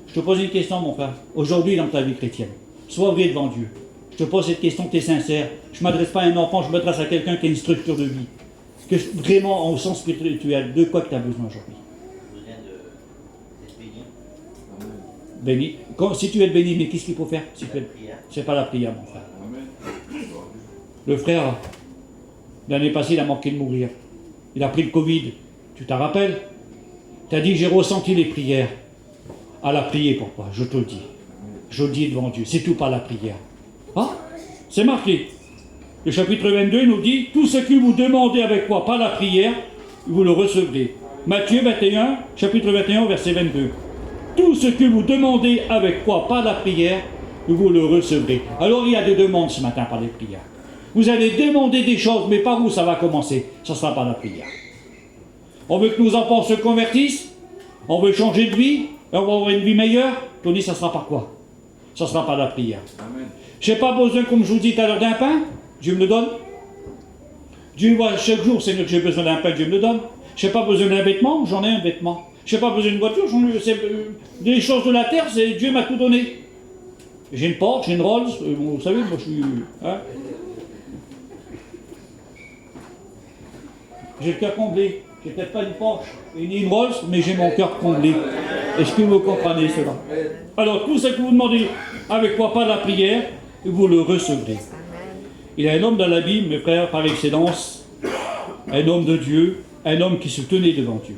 Je te pose une question, mon frère, aujourd'hui dans ta vie chrétienne. Sois vrai devant Dieu. Je te pose cette question, tu es sincère. Je ne m'adresse pas à un enfant, je m'adresse à quelqu'un qui a une structure de vie. Que vraiment, au sens spirituel, de quoi que tu as besoin aujourd'hui? Béni. Si tu es béni, mais qu'est-ce qu'il faut faire? C'est pas la prière, mon frère. Le frère, l'année passée, il a manqué de mourir. Il a pris le Covid. Tu t'en rappelles? Tu as dit, j'ai ressenti les prières. À la prier, pourquoi? Je te le dis. Je le dis devant Dieu. C'est tout par la prière. Ah, c'est marqué. Le chapitre 22 nous dit, tout ce que vous demandez avec quoi? Par la prière, vous le recevrez. Matthieu 21, chapitre 21, verset 22. Tout ce que vous demandez avec quoi? Par la prière, vous le recevrez. Alors il y a des demandes ce matin par les prières. Vous allez demander des choses, mais par où ça va commencer? Ça sera par la prière. On veut que nos enfants se convertissent, on veut changer de vie, et on va avoir une vie meilleure. Tony, ça sera par quoi? Ça sera par la prière. Je n'ai pas besoin, comme je vous dis tout à l'heure, d'un pain, Dieu me le donne. Dieu voit chaque jour, Seigneur, que j'ai besoin d'un pain, Dieu me le donne. Je n'ai pas besoin d'un vêtement, j'en ai un vêtement. Je n'ai pas besoin d'une voiture, des choses de la terre, Dieu m'a tout donné. J'ai une Porsche, j'ai une Rolls, vous savez, moi je suis... Hein? J'ai le cœur comblé. J'ai peut-être pas une Porsche et ni une Rolls, mais j'ai mon cœur comblé. Est-ce que vous comprenez cela? Alors, tout ce que vous demandez avec quoi? Pas la prière, vous le recevrez. Il y a un homme dans la Bible, mes frères, par excellence, un homme de Dieu, un homme qui se tenait devant Dieu.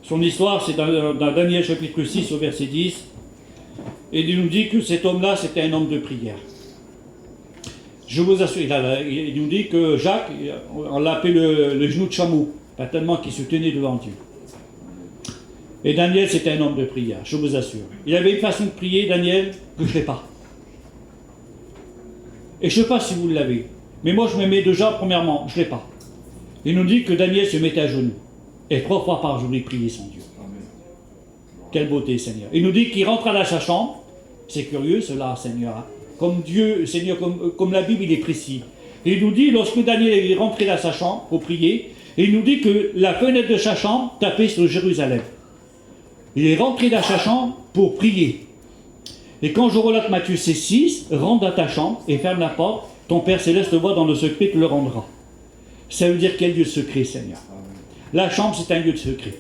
Son histoire, c'est dans Daniel chapitre 6 au verset 10. Et il nous dit que cet homme-là, c'était un homme de prière. Je vous assure, il nous dit que Jacques, on l'a appelé le genou de chameau, pas tellement qu'il se tenait devant Dieu. Et Daniel, c'était un homme de prière, je vous assure. Il avait une façon de prier, Daniel, que je n'ai pas. Et je ne sais pas si vous l'avez, mais moi je me mets déjà, premièrement, je ne l'ai pas. Il nous dit que Daniel se mettait à genoux, et 3 fois par jour, il priait son Dieu. Quelle beauté, Seigneur. Il nous dit qu'il rentrait dans sa chambre, C'est curieux cela, Seigneur. Hein. Comme Dieu, Seigneur, comme la Bible, il est précis. Et il nous dit, lorsque Daniel est rentré dans sa chambre pour prier, et il nous dit que la fenêtre de sa chambre tapait sur Jérusalem. Il est rentré dans sa chambre pour prier. Et quand je relate Matthieu 6, rentre dans ta chambre et ferme la porte, ton Père Céleste voit dans le secret, te le rendra. Ça veut dire quel lieu de secret, Seigneur. La chambre, c'est un lieu de secret.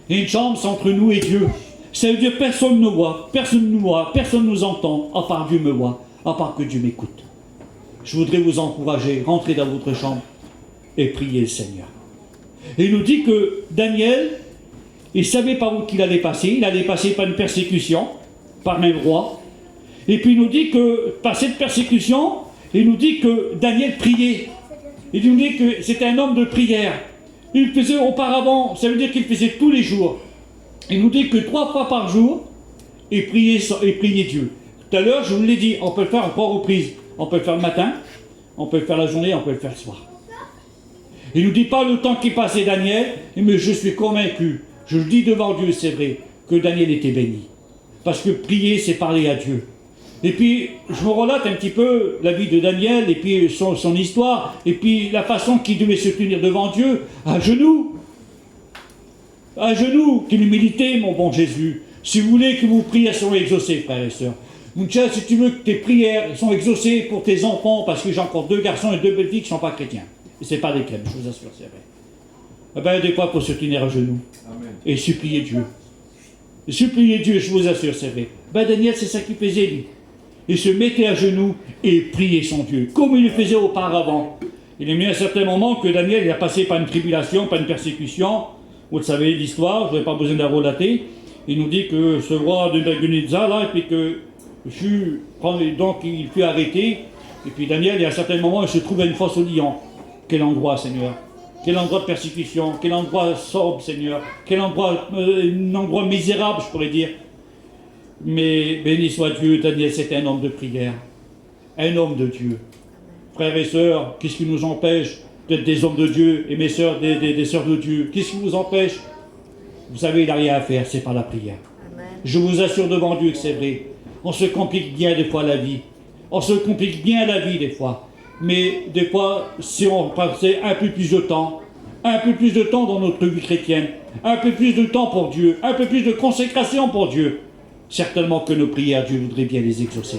Et une chambre, c'est entre nous et Dieu. Ça veut dire personne ne voit, personne ne nous voit, personne ne nous entend, à part Dieu me voit, à part que Dieu m'écoute. Je voudrais vous encourager, rentrez dans votre chambre et priez le Seigneur. Et il nous dit que Daniel, il savait par où qu'il allait passer par une persécution, par un roi. Et puis il nous dit que par cette persécution, il nous dit que Daniel priait. Il nous dit que c'était un homme de prière. Il faisait auparavant, ça veut dire qu'il faisait tous les jours. Il nous dit que 3 fois par jour, il priait Dieu. Tout à l'heure, je vous l'ai dit, on peut le faire en 3 reprises. On peut le faire le matin, on peut le faire la journée, on peut le faire le soir. Il ne nous dit pas le temps qui passait Daniel, mais je suis convaincu, je le dis devant Dieu, c'est vrai, que Daniel était béni. Parce que prier, c'est parler à Dieu. Et puis, je vous relate un petit peu la vie de Daniel, et puis son histoire, et puis la façon qu'il devait se tenir devant Dieu, à genoux. À genoux, quelle humilité, mon bon Jésus. Si vous voulez que vos prières soient exaucées, frères et sœurs. Mon cher, si tu veux que tes prières sont exaucées pour tes enfants, parce que j'ai encore 2 garçons et 2 belles filles qui ne sont pas chrétiens. Et ce n'est pas des crèmes, je vous assure, c'est vrai. Eh bien, des fois, il faut se tenir à genoux. Amen. Et supplier Dieu. Et supplier Dieu, je vous assure, c'est vrai. Ben, Daniel, c'est ça qu'il faisait, lui. Il se mettait à genoux et priait son Dieu, comme il le faisait auparavant. Il est mis à un certain moment que Daniel il a passé par une tribulation, par une persécution. Vous le savez l'histoire, je n'ai pas besoin de la relater. Il nous dit que ce roi de Nabuchodonosor, là, et puis que donc il fut arrêté. Et puis Daniel, il y a un certain moment, il se trouve à une fosse au lion. Quel endroit, Seigneur. Quel endroit de persécution, quel endroit sobre, Seigneur. Quel endroit, un endroit misérable, je pourrais dire. Mais béni soit Dieu, Daniel, c'était un homme de prière. Un homme de Dieu. Frères et sœurs, qu'est-ce qui nous empêche d'être des hommes de Dieu, et mes sœurs, des sœurs de Dieu? Qu'est-ce qui vous empêche? Vous savez, il n'a rien à faire, c'est par la prière. Amen. Je vous assure devant Dieu que c'est vrai. On se complique bien des fois la vie. On se complique bien la vie des fois. Mais des fois, si on passait un peu plus de temps dans notre vie chrétienne, un peu plus de temps pour Dieu, un peu plus de consécration pour Dieu, certainement que nos prières, Dieu voudrait bien les exaucer.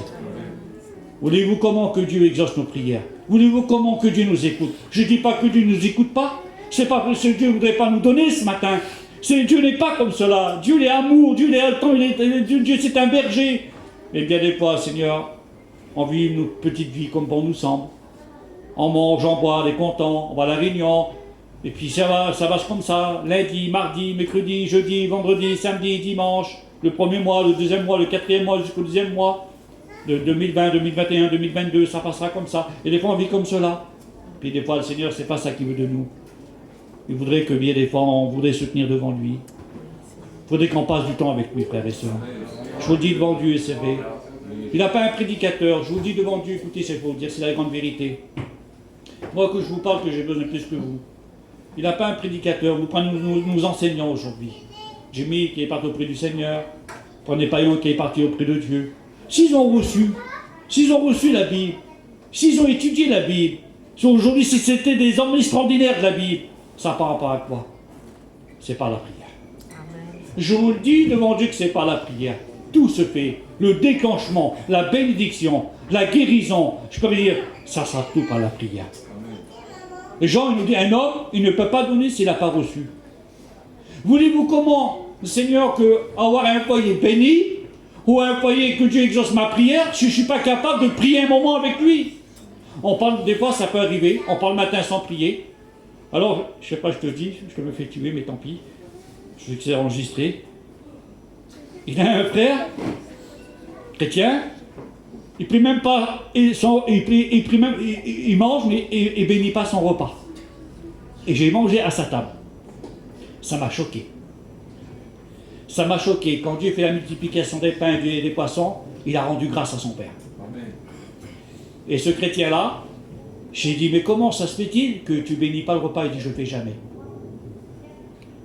Voulez-vous comment que Dieu exauce nos prières? Voulez-vous comment que Dieu nous écoute? Je ne dis pas que Dieu ne nous écoute pas. C'est pas parce que Dieu ne voudrait pas nous donner ce matin. Dieu n'est pas comme cela. Dieu est amour, Dieu c'est un berger. Mais bien des fois, Seigneur, on vit notre petite vie comme bon nous semble. On mange, on boit, on est content, on va à la réunion. Et puis ça va comme ça. Lundi, mardi, mercredi, jeudi, vendredi, samedi, dimanche. Le premier mois, le deuxième mois, le quatrième mois, jusqu'au 10e mois. De 2020, 2021, 2022, ça passera comme ça. Et des fois, on vit comme cela. Puis des fois, le Seigneur, c'est pas ça qu'il veut de nous. Il voudrait que bien des fois, on voudrait se tenir devant lui. Il faudrait qu'on passe du temps avec lui, frères et sœurs. Je vous le dis devant Dieu, et c'est vrai. Il n'a pas un prédicateur. Je vous le dis devant Dieu, écoutez, c'est pour vous dire, c'est la grande vérité. Moi, que je vous parle, que j'ai besoin de plus que vous. Il n'a pas un prédicateur. Vous prenez nous enseignants aujourd'hui. Jimmy, qui est parti auprès du Seigneur. Prenez Paillon, qui est parti auprès de Dieu. S'ils ont reçu la Bible, s'ils ont étudié la Bible, aujourd'hui, si c'était des hommes extraordinaires de la Bible, ça par rapport à quoi? C'est par la prière. Amen. Je vous le dis devant Dieu que c'est par la prière. Tout se fait. Le déclenchement, la bénédiction, la guérison, je peux dire, ça sera tout par la prière. Amen. Jean, il nous dit, un homme, il ne peut pas donner s'il n'a pas reçu. Voulez-vous comment, Seigneur, avoir un foyer béni, ou un foyer que Dieu exauce ma prière, si je ne suis pas capable de prier un moment avec lui? On parle, des fois ça peut arriver, on parle le matin sans prier. Alors, je ne sais pas, je te dis, je me fais tuer, mais tant pis. Je sais que c'est enregistré. Il a un frère, chrétien, il prie même pas, il mange, mais il ne bénit pas son repas. Et j'ai mangé à sa table. Ça m'a choqué. Ça m'a choqué. Quand Dieu fait la multiplication des pains et des poissons, il a rendu grâce à son Père. Amen. Et ce chrétien-là, j'ai dit, mais comment ça se fait-il que tu bénis pas le repas? Il dit, je ne le fais jamais.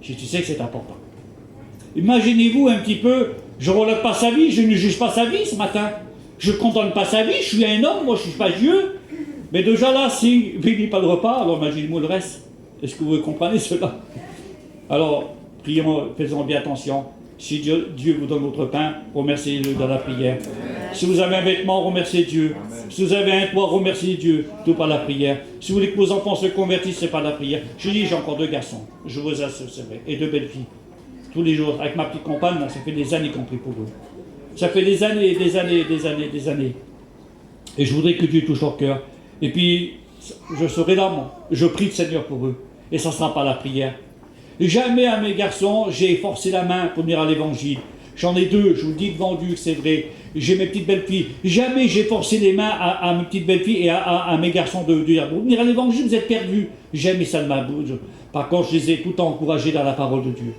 J'ai dit, tu sais que c'est important. Imaginez-vous un petit peu, Je ne relève pas sa vie, je ne juge pas sa vie ce matin. Je ne condamne pas sa vie, je suis un homme, moi je ne suis pas Dieu. Mais déjà là, si il ne finit pas le repas, alors imaginez-moi le reste. Est-ce que vous comprenez cela? Alors, prions, faisons bien attention. Si Dieu vous donne votre pain, remerciez-le dans la prière. Si vous avez un vêtement, remerciez Dieu. Si vous avez un toit, remerciez Dieu, tout par la prière. Si vous voulez que vos enfants se convertissent, c'est par la prière. Je dis, j'ai encore 2 garçons, je vous assure, c'est vrai, et 2 belles filles. Tous les jours, avec ma petite compagne, ça fait des années qu'on prie pour eux. Ça fait des années, des années, des années, des années. Et je voudrais que Dieu touche leur cœur. Et puis, je serai là, moi. Je prie le Seigneur pour eux. Et ça ne sera pas la prière. Jamais à mes garçons, j'ai forcé la main pour venir à l'évangile. J'en ai 2, je vous le dis devant Dieu, c'est vrai. J'ai mes petites belles filles. Jamais j'ai forcé les mains à mes petites belles filles et à mes garçons de dire, pour venir à l'évangile, vous êtes perdus. Jamais ça ne m'a... Par contre, je les ai tout le temps encouragés dans la parole de Dieu.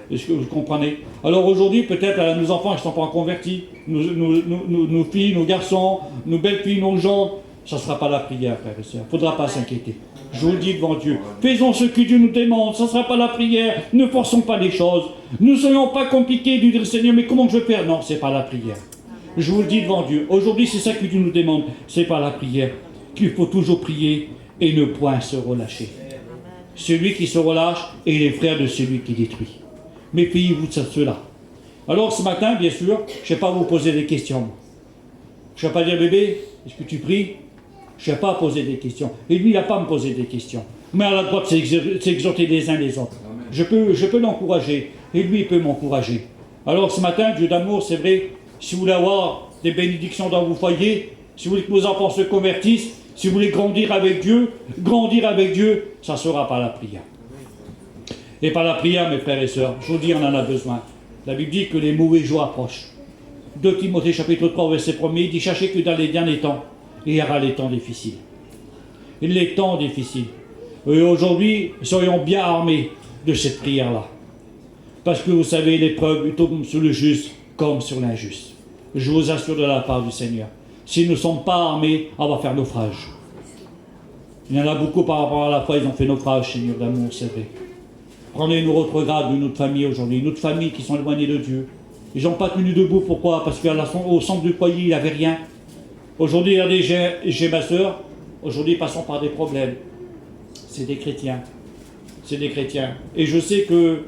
Est-ce que vous comprenez? Alors aujourd'hui, peut-être, nos enfants, ils ne sont pas convertis. Nos filles, nos garçons, nos belles filles, nos gens, ça ne sera pas la prière, frères et sœurs. Il ne faudra pas s'inquiéter. Je vous le dis devant Dieu. Faisons ce que Dieu nous demande. Ça ne sera pas la prière. Ne forçons pas les choses. Ne soyons pas compliqués de dire, Seigneur, mais comment je vais faire? Non, ce n'est pas la prière. Je vous le dis devant Dieu. Aujourd'hui, c'est ça que Dieu nous demande. Ce n'est pas la prière. Qu'il faut toujours prier et ne point se relâcher. Celui qui se relâche est les frères de celui qui détruit. Méfiez-vous de cela. Alors ce matin, bien sûr, je ne vais pas vous poser des questions. Je ne vais pas dire, bébé, est-ce que tu pries? Je ne vais pas poser des questions. Et lui, il n'a pas à me poser des questions. Mais à la droite, c'est exhorter les uns les autres. Je peux l'encourager. Et lui, il peut m'encourager. Alors ce matin, Dieu d'amour, c'est vrai, si vous voulez avoir des bénédictions dans vos foyers, si vous voulez que vos enfants se convertissent, si vous voulez grandir avec Dieu, ça ne sera pas la prière. Et par la prière, mes frères et sœurs, je vous dis, on en a besoin. La Bible dit que les mauvais jours approchent. 2 Timothée chapitre 3, verset 1er, il dit, sachez que dans les derniers temps, il y aura les temps difficiles. Et les temps difficiles. Et aujourd'hui, soyons bien armés de cette prière-là. Parce que vous savez, l'épreuve tombe sur le juste comme sur l'injuste. Je vous assure de la part du Seigneur. Si nous ne sommes pas armés, on va faire naufrage. Il y en a beaucoup par rapport à la foi, ils ont fait naufrage, Seigneur d'amour, c'est vrai. Prenez nos retrogrades de notre famille aujourd'hui, notre famille qui sont éloignées de Dieu. Ils n'ont pas tenu debout, pourquoi? Parce qu'au centre du foyer, il n'y avait rien. Aujourd'hui, regardez, j'ai ma soeur, aujourd'hui, passons par des problèmes. C'est des chrétiens. C'est des chrétiens. Et je sais que...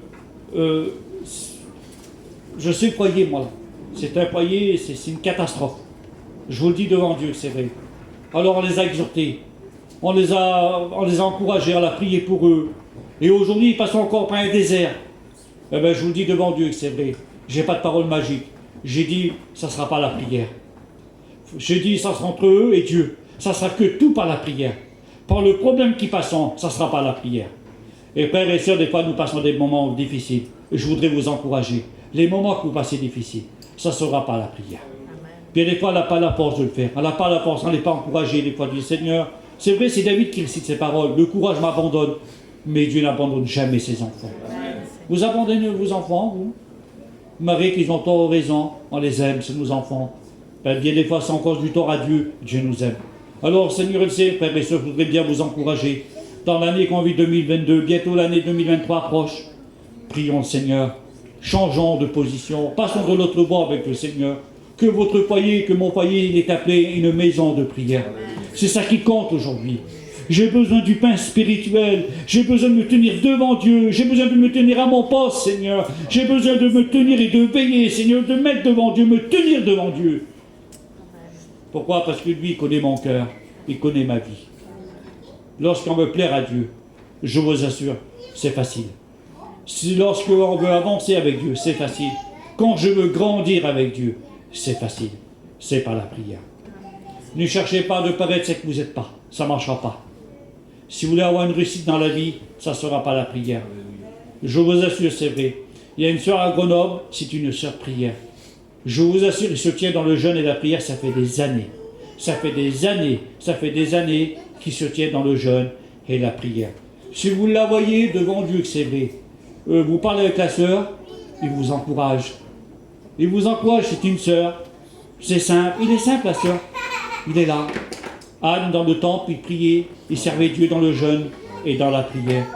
je sais le foyer, moi. C'est un foyer, c'est une catastrophe. Je vous le dis devant Dieu, c'est vrai. Alors on les a exhortés. On les a encouragés à la prier pour eux. Et aujourd'hui, ils passent encore par un désert. Eh bien, je vous le dis devant Dieu, c'est vrai. Je n'ai pas de parole magique. J'ai dit, ça ne sera pas la prière. J'ai dit, ça sera entre eux et Dieu. Ça sera que tout par la prière. Par le problème qui passe, ça ne sera pas la prière. Et frères et sœurs, des fois, nous passons des moments difficiles. Et je voudrais vous encourager. Les moments que vous passez difficiles, ça ne sera pas la prière. Puis des fois, elle n'a pas la force de le faire. Elle n'a pas la force, elle n'est pas encouragée. Des fois, elle dit, Seigneur, c'est vrai, c'est David qui récite ces paroles. Le courage m'abandonne. Mais Dieu n'abandonne jamais ses enfants. Vous abandonnez vos enfants, vous? Marie, qu'ils ont tort ou raison, on les aime, c'est nos enfants. Ben, bien des fois, c'est encore du tort à Dieu, Dieu nous aime. Alors, Seigneur, il sait, frères et sœurs, je voudrais bien vous encourager. Dans l'année qu'on vit 2022, bientôt l'année 2023 approche. Prions le Seigneur. Changeons de position. Passons de l'autre bord avec le Seigneur. Que votre foyer, que mon foyer, il est appelé une maison de prière. C'est ça qui compte aujourd'hui. J'ai besoin du pain spirituel. J'ai besoin de me tenir devant Dieu. J'ai besoin de me tenir à mon poste, Seigneur. J'ai besoin de me tenir et de veiller, Seigneur, de mettre devant Dieu, me tenir devant Dieu. Pourquoi? Parce que lui, il connaît mon cœur. Il connaît ma vie. Lorsqu'on veut plaire à Dieu, je vous assure, c'est facile. Si lorsqu'on veut avancer avec Dieu, c'est facile. Quand je veux grandir avec Dieu, c'est facile. C'est pas la prière. Ne cherchez pas de paraître ce que vous n'êtes pas. Ça ne marchera pas. Si vous voulez avoir une réussite dans la vie, ça ne sera pas la prière. Je vous assure, c'est vrai. Il y a une sœur à Grenoble, c'est une sœur prière. Je vous assure, il se tient dans le jeûne et la prière, ça fait des années. Ça fait des années qu'il se tient dans le jeûne et la prière. Si vous la voyez devant Dieu, que c'est vrai, vous parlez avec la sœur, il vous encourage. Il vous encourage, c'est une sœur. C'est simple, il est simple la sœur. Il est là. Anne dans le temple, il priait, il servait Dieu dans le jeûne et dans la prière.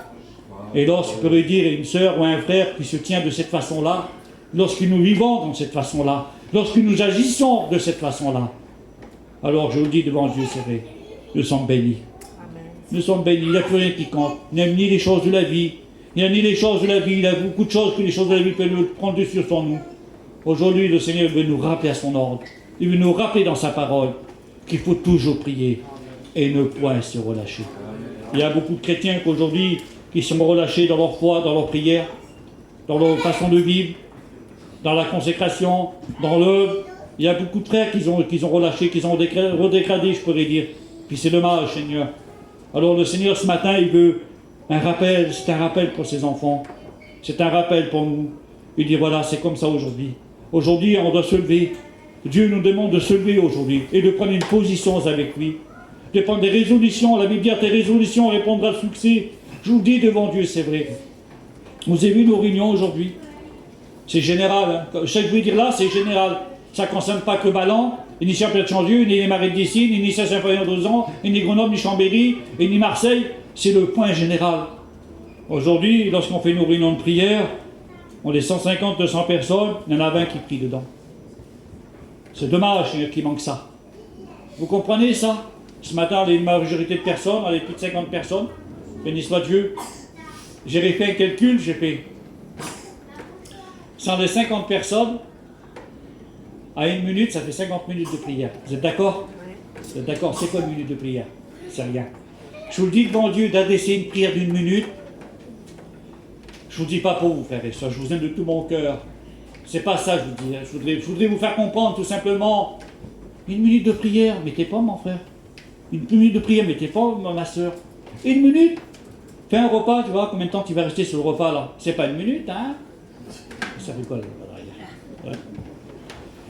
Et lorsque je peux dire une sœur ou un frère qui se tient de cette façon-là, lorsque nous vivons de cette façon-là, lorsque nous agissons de cette façon-là, alors je vous dis devant Dieu, c'est vrai, nous sommes bénis. Nous sommes bénis, il n'y a plus rien qui compte. Il n'y a ni les choses de la vie, il n'y a ni les choses de la vie, il y a beaucoup de choses que les choses de la vie peuvent nous prendre dessus sur nous. Aujourd'hui, le Seigneur veut nous rappeler à son ordre. Il veut nous rappeler dans sa parole qu'il faut toujours prier et ne point se relâcher. Il y a beaucoup de chrétiens qu'aujourd'hui qui sont relâchés dans leur foi, dans leur prière, dans leur façon de vivre, dans la consécration, dans l'œuvre. Il y a beaucoup de frères qui ont relâché, qui ont redégradé, je pourrais dire. Puis c'est dommage, Seigneur. Alors le Seigneur, ce matin, il veut un rappel. C'est un rappel pour ses enfants. C'est un rappel pour nous. Il dit, voilà, c'est comme ça aujourd'hui. Aujourd'hui, on doit se lever. Dieu nous demande de se lever aujourd'hui et de prendre une position avec lui. De prendre des résolutions. La Bible dit, tes résolutions répondront au succès. Je vous dis devant Dieu, c'est vrai. Vous avez vu nos réunions aujourd'hui? C'est général. Hein. Ce que je veux dire là, c'est général. Ça ne concerne pas que Ballon, ni Championnat de Chandieu, ni les Marais de Dessine, ni Saint-Symphorien d'Ozan, ni Grenoble, ni Chambéry, et ni Marseille. C'est le point général. Aujourd'hui, lorsqu'on fait nos réunions de prière, on est 150, 200 personnes, il y en a 20 qui prient dedans. C'est dommage qu'il manque ça. Vous comprenez ça? Ce matin, il y a une majorité de personnes, il y a plus de 50 personnes. Béni soit Dieu. J'ai fait un calcul, j'ai fait. Sans les 50 personnes, à 1 minute, ça fait 50 minutes de prière. Vous êtes d'accord? Vous êtes d'accord? C'est quoi une minute de prière? C'est rien. Je vous le dis devant Dieu, d'adresser une prière d'1 minute. Je ne vous dis pas pour vous, frères et sœurs, je vous aime de tout mon cœur. C'est pas ça, je vous dis. Je voudrais vous faire comprendre tout simplement. 1 minute de prière, mettez pas, mon frère. 1 minute de prière, mettez pas, ma soeur. 1 minute. Fais un repas, tu vois, combien de temps tu vas rester sur le repas là? C'est pas 1 minute, hein? Ça fait quoi le repas derrière?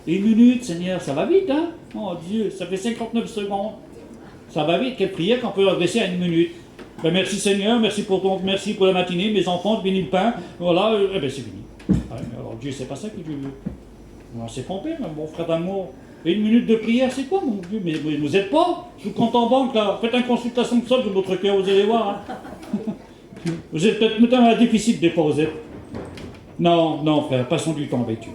1 minute, Seigneur, ça va vite, hein? Oh Dieu, ça fait 59 secondes. Ça va vite, quelle prière qu'on peut adresser à 1 minute. Ben merci Seigneur, merci pour la matinée, mes enfants, je bénis le pain. Voilà, ben c'est fini. Ouais, alors Dieu, c'est pas ça que Dieu veut. On s'est trompé, mon frère d'amour. 1 minute de prière, c'est quoi, mon Dieu? Mais vous n'êtes pas? Je vous compte en banque, là. Faites une consultation de sol de votre cœur, vous allez voir. Hein. Vous êtes peut-être maintenant à un déficit des fois, vous êtes. Non, non, frère, passons du temps avec Dieu.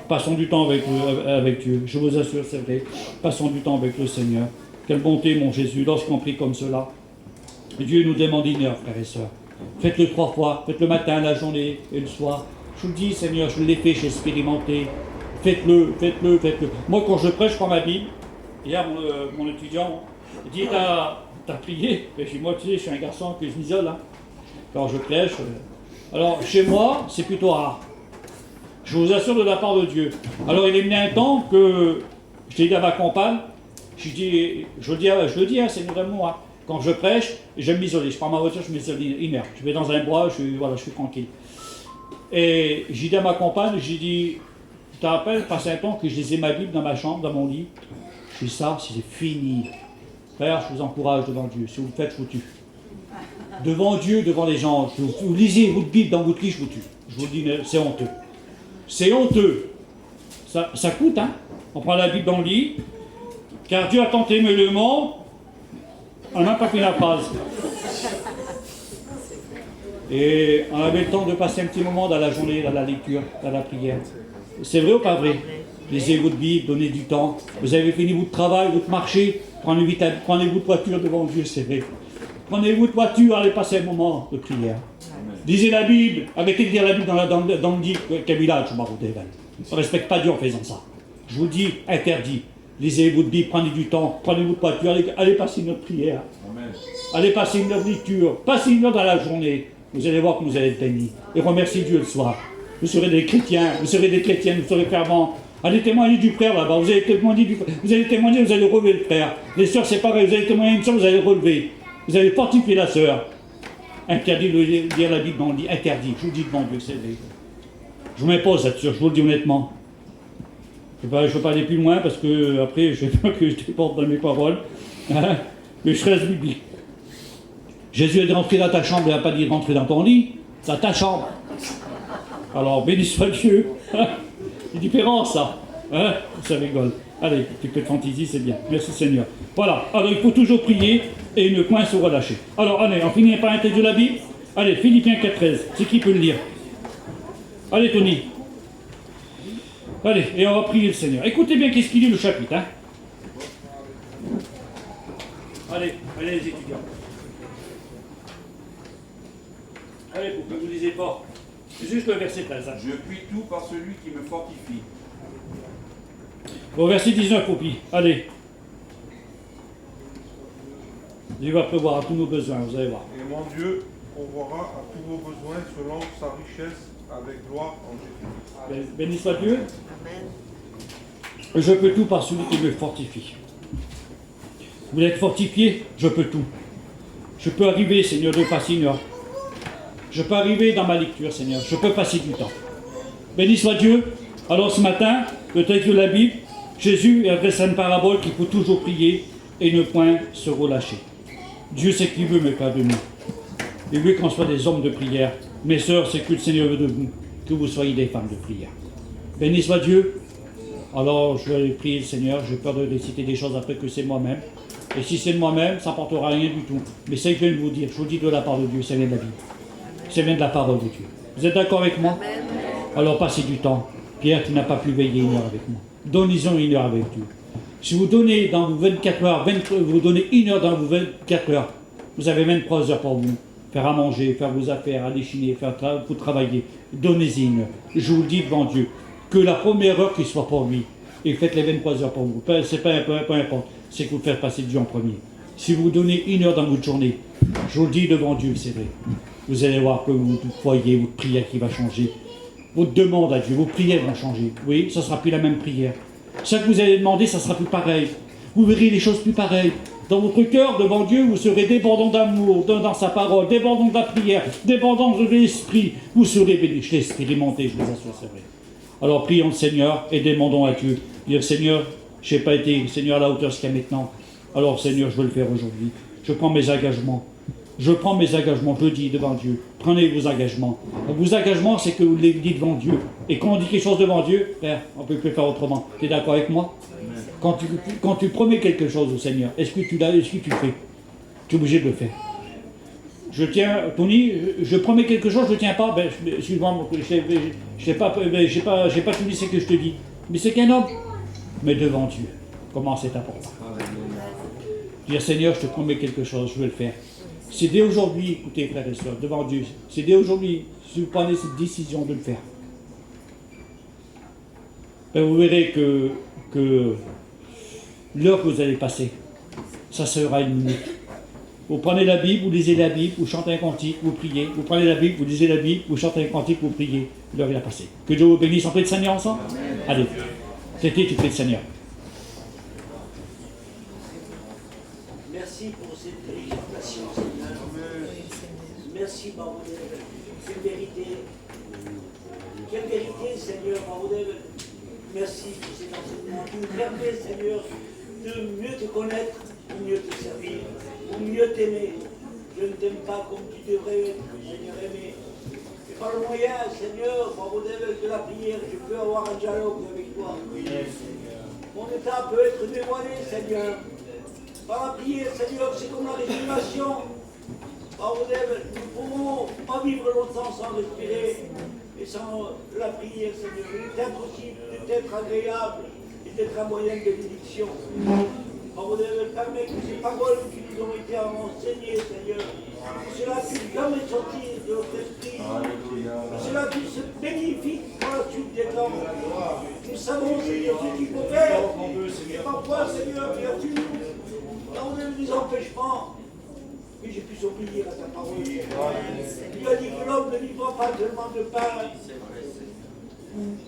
Passons du temps avec Dieu. Je vous assure, c'est vrai. Passons du temps avec le Seigneur. Quelle bonté, mon Jésus, lorsqu'on prie comme cela. Dieu nous demande une heure, frères et sœurs. Faites-le 3 fois. Faites le matin, la journée et le soir. Je vous le dis, Seigneur, je l'ai fait, j'ai expérimenté. Faites-le, faites-le, faites-le. Moi, quand je prêche, je prends ma Bible. Hier, mon étudiant dit, t'as prié? Et je dis, moi, tu sais, je suis un garçon que je m'isole. Hein. Quand je prêche. Alors, chez moi, c'est plutôt rare. Je vous assure de la part de Dieu. Alors, il est venu un temps que je dis à ma compagne, je le dis, hein, c'est nous d'amour. Hein. Quand je prêche, j'aime m'isoler. Je prends ma voiture, je m'isole 1 heure. Je vais dans un bois, je suis tranquille. Et j'ai dit à ma compagne, j'ai dit, tu te rappelles, passé un temps que je lisais ma Bible dans ma chambre, dans mon lit. Je dis ça, c'est fini. Frère, je vous encourage devant Dieu. Si vous le faites, je vous tue. Devant Dieu, devant les gens, vous lisez votre Bible dans votre lit, je vous tue. Je vous le dis, c'est honteux. C'est honteux. Ça coûte, hein. On prend la Bible dans le lit. Car Dieu a tant aimé le monde, on n'a pas fait la phrase. Et on avait le temps de passer un petit moment dans la journée, dans la lecture, dans la prière. C'est vrai ou pas vrai? Lisez votre Bible, donnez du temps. Vous avez fini votre travail, votre marché, prenez votre voiture devant Dieu, c'est vrai. Prenez votre voiture, allez passer un moment de prière. Lisez la Bible, arrêtez de lire la Bible dans le lit, quel village, je m'en fous. On ne respecte pas Dieu en faisant ça. Je vous dis, interdit. Lisez votre Bible, prenez du temps, prenez votre voiture, allez passer notre prière. Amen. Allez passer notre lecture, passez une heure dans la journée. Vous allez voir que vous allez être bénis. Et remerciez Dieu le soir. Vous serez des chrétiens, vous serez fervents. Allez témoigner du frère là-bas, vous allez témoigner, vous allez relever le frère. Les sœurs, c'est pareil, vous allez témoigner une sœur, vous allez relever. Vous allez fortifier la sœur. Interdit de lire la Bible dans le lit, interdit. Je vous dis devant Dieu, c'est vrai. Je m'impose là-dessus, je vous le dis honnêtement. Je ne veux pas aller plus loin parce que après, je ne veux pas que je déborde dans mes paroles. Hein, mais je reste biblique. Jésus est rentré dans ta chambre, il n'a pas dit rentrer dans ton lit, dans ta chambre. Alors, béni soit Dieu. C'est différent ça. Hein, ça rigole. Allez, un petit peu de fantaisie, c'est bien. Merci Seigneur. Voilà, alors il faut toujours prier et ne point se relâcher. Alors, allez, on finit par un texte de la Bible. Allez, Philippiens 4,13. C'est qui peut le lire? Allez, Tony. Allez, et on va prier le Seigneur. Écoutez bien qu'est-ce qu'il dit le chapitre. Hein. Allez les étudiants. Allez, vous ne lisez pas. C'est juste le verset 13. Hein. Je puis tout par celui qui me fortifie. Bon, verset 19, Popi. Allez. Dieu va prévoir à tous nos besoins, vous allez voir. Et mon Dieu pourvoira à tous vos besoins selon sa richesse avec gloire en Jésus. Béni soit Dieu. Amen. Je peux tout par celui qui me fortifie. Vous êtes fortifié, je peux tout. Je peux arriver, Seigneur, de passer une heure. Je peux arriver dans ma lecture, Seigneur. Je peux passer du temps. Béni soit Dieu. Alors ce matin, le texte de la Bible, Jésus adresse une parabole qu'il faut toujours prier et ne point se relâcher. Dieu sait qu'il veut, mais pas de nous. Il veut qu'on soit des hommes de prière. Mes sœurs, c'est que le Seigneur veut de vous, que vous soyez des femmes de prière. Béni soit Dieu. Alors je vais prier le Seigneur. J'ai peur de citer des choses après que c'est moi-même. Et si c'est de moi-même, ça n'apportera rien du tout. Mais c'est que je viens de vous dire, je vous dis de la part de Dieu, ça vient de la Bible. Ça vient de la parole de Dieu. Vous êtes d'accord avec moi? Alors passez du temps. Pierre, tu n'as pas pu veiller une heure avec moi. Donnez-en une heure avec Dieu. Si vous donnez dans vos 24 heures, vous donnez une heure dans vos 24 heures, vous avez 23 heures pour vous. Faire à manger, faire vos affaires, aller chiner, pour travailler. Donnez-y une heure. Je vous le dis devant Dieu. Que la première heure qui soit pour lui. Et faites les 23 heures pour vous. C'est pas peu importe. C'est que vous faites passer Dieu en premier. Si vous donnez une heure dans votre journée, je vous le dis devant Dieu, c'est vrai. Vous allez voir que votre foyer, votre prière qui va changer. Votre demande à Dieu, vos prières vont changer. Oui, ça ne sera plus la même prière. Ce que vous allez demander, ça sera plus pareil. Vous verrez les choses plus pareilles. Dans votre cœur, devant Dieu, vous serez débordant d'amour, dans sa parole, débordant de la prière, débordant de l'esprit. Vous serez béni. Je l'ai expérimenté, je vous assure, c'est vrai. Alors prions le Seigneur et demandons à Dieu. Dire Seigneur, je n'ai pas été Seigneur à la hauteur jusqu'à maintenant. Alors Seigneur, je veux le faire aujourd'hui. Je prends mes engagements. Je prends mes engagements, je le dis devant Dieu. Prenez vos engagements. Vos engagements, c'est que vous les dites devant Dieu. Et quand on dit quelque chose devant Dieu, frère, on ne peut plus faire autrement. Tu es d'accord avec moi? Quand tu promets quelque chose au Seigneur, est-ce que tu le fais? Tu es obligé de le faire. Je tiens, Tony, je promets quelque chose, je ne tiens pas, excuse-moi, je n'ai pas tout dit ce que je te dis. Mais c'est qu'un homme. Mais devant Dieu, comment c'est important. Dire Seigneur, je te promets quelque chose, je veux le faire. C'est dès aujourd'hui, écoutez frères et sœurs, devant Dieu, c'est dès aujourd'hui, si vous prenez cette décision de le faire, vous verrez que l'heure que vous allez passer, ça sera une minute. Vous prenez la Bible, vous lisez la Bible, vous chantez un cantique, vous priez. Vous prenez la Bible, vous lisez la Bible, vous chantez un cantique, vous priez. L'heure est passée. Que Dieu vous bénisse. On prie le Seigneur ensemble? Allez, c'était tu pries le Seigneur. Merci pour cette exhortation, Seigneur. Merci, Baroudel. Quelle vérité. Quelle vérité, Seigneur, Baroudel. Merci pour cet enseignement qui nous permet, Seigneur, de mieux te connaître, pour mieux te servir, pour mieux t'aimer. Je ne t'aime pas comme tu devrais, Seigneur, aimer. Et par le moyen, Seigneur, Baroudel, de la prière, je peux avoir un dialogue avec toi. Mon état peut être dévoilé, Seigneur. Par la prière, Seigneur, c'est comme la respiration. Nous ne pouvons pas vivre longtemps sans respirer et sans la prière, Seigneur. Il est impossible d'être agréable et d'être un moyen de bénédiction. Permets que ces paroles qui nous ont été enseignées, Seigneur, que cela puisse jamais sortir de notre esprit, que cela puisse être bénéfique pour la suite des temps. Nous savons, Seigneur, ce qu'il faut faire. Et parfois, Seigneur, tu nous des empêchements. Mais j'ai pu s'oublier à ta parole. Tu as dit que l'homme ne vivra pas seulement de pain,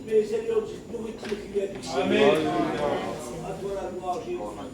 mais Seigneur, cette nourriture qui vient du ciel. À toi la gloire, Jéhovah.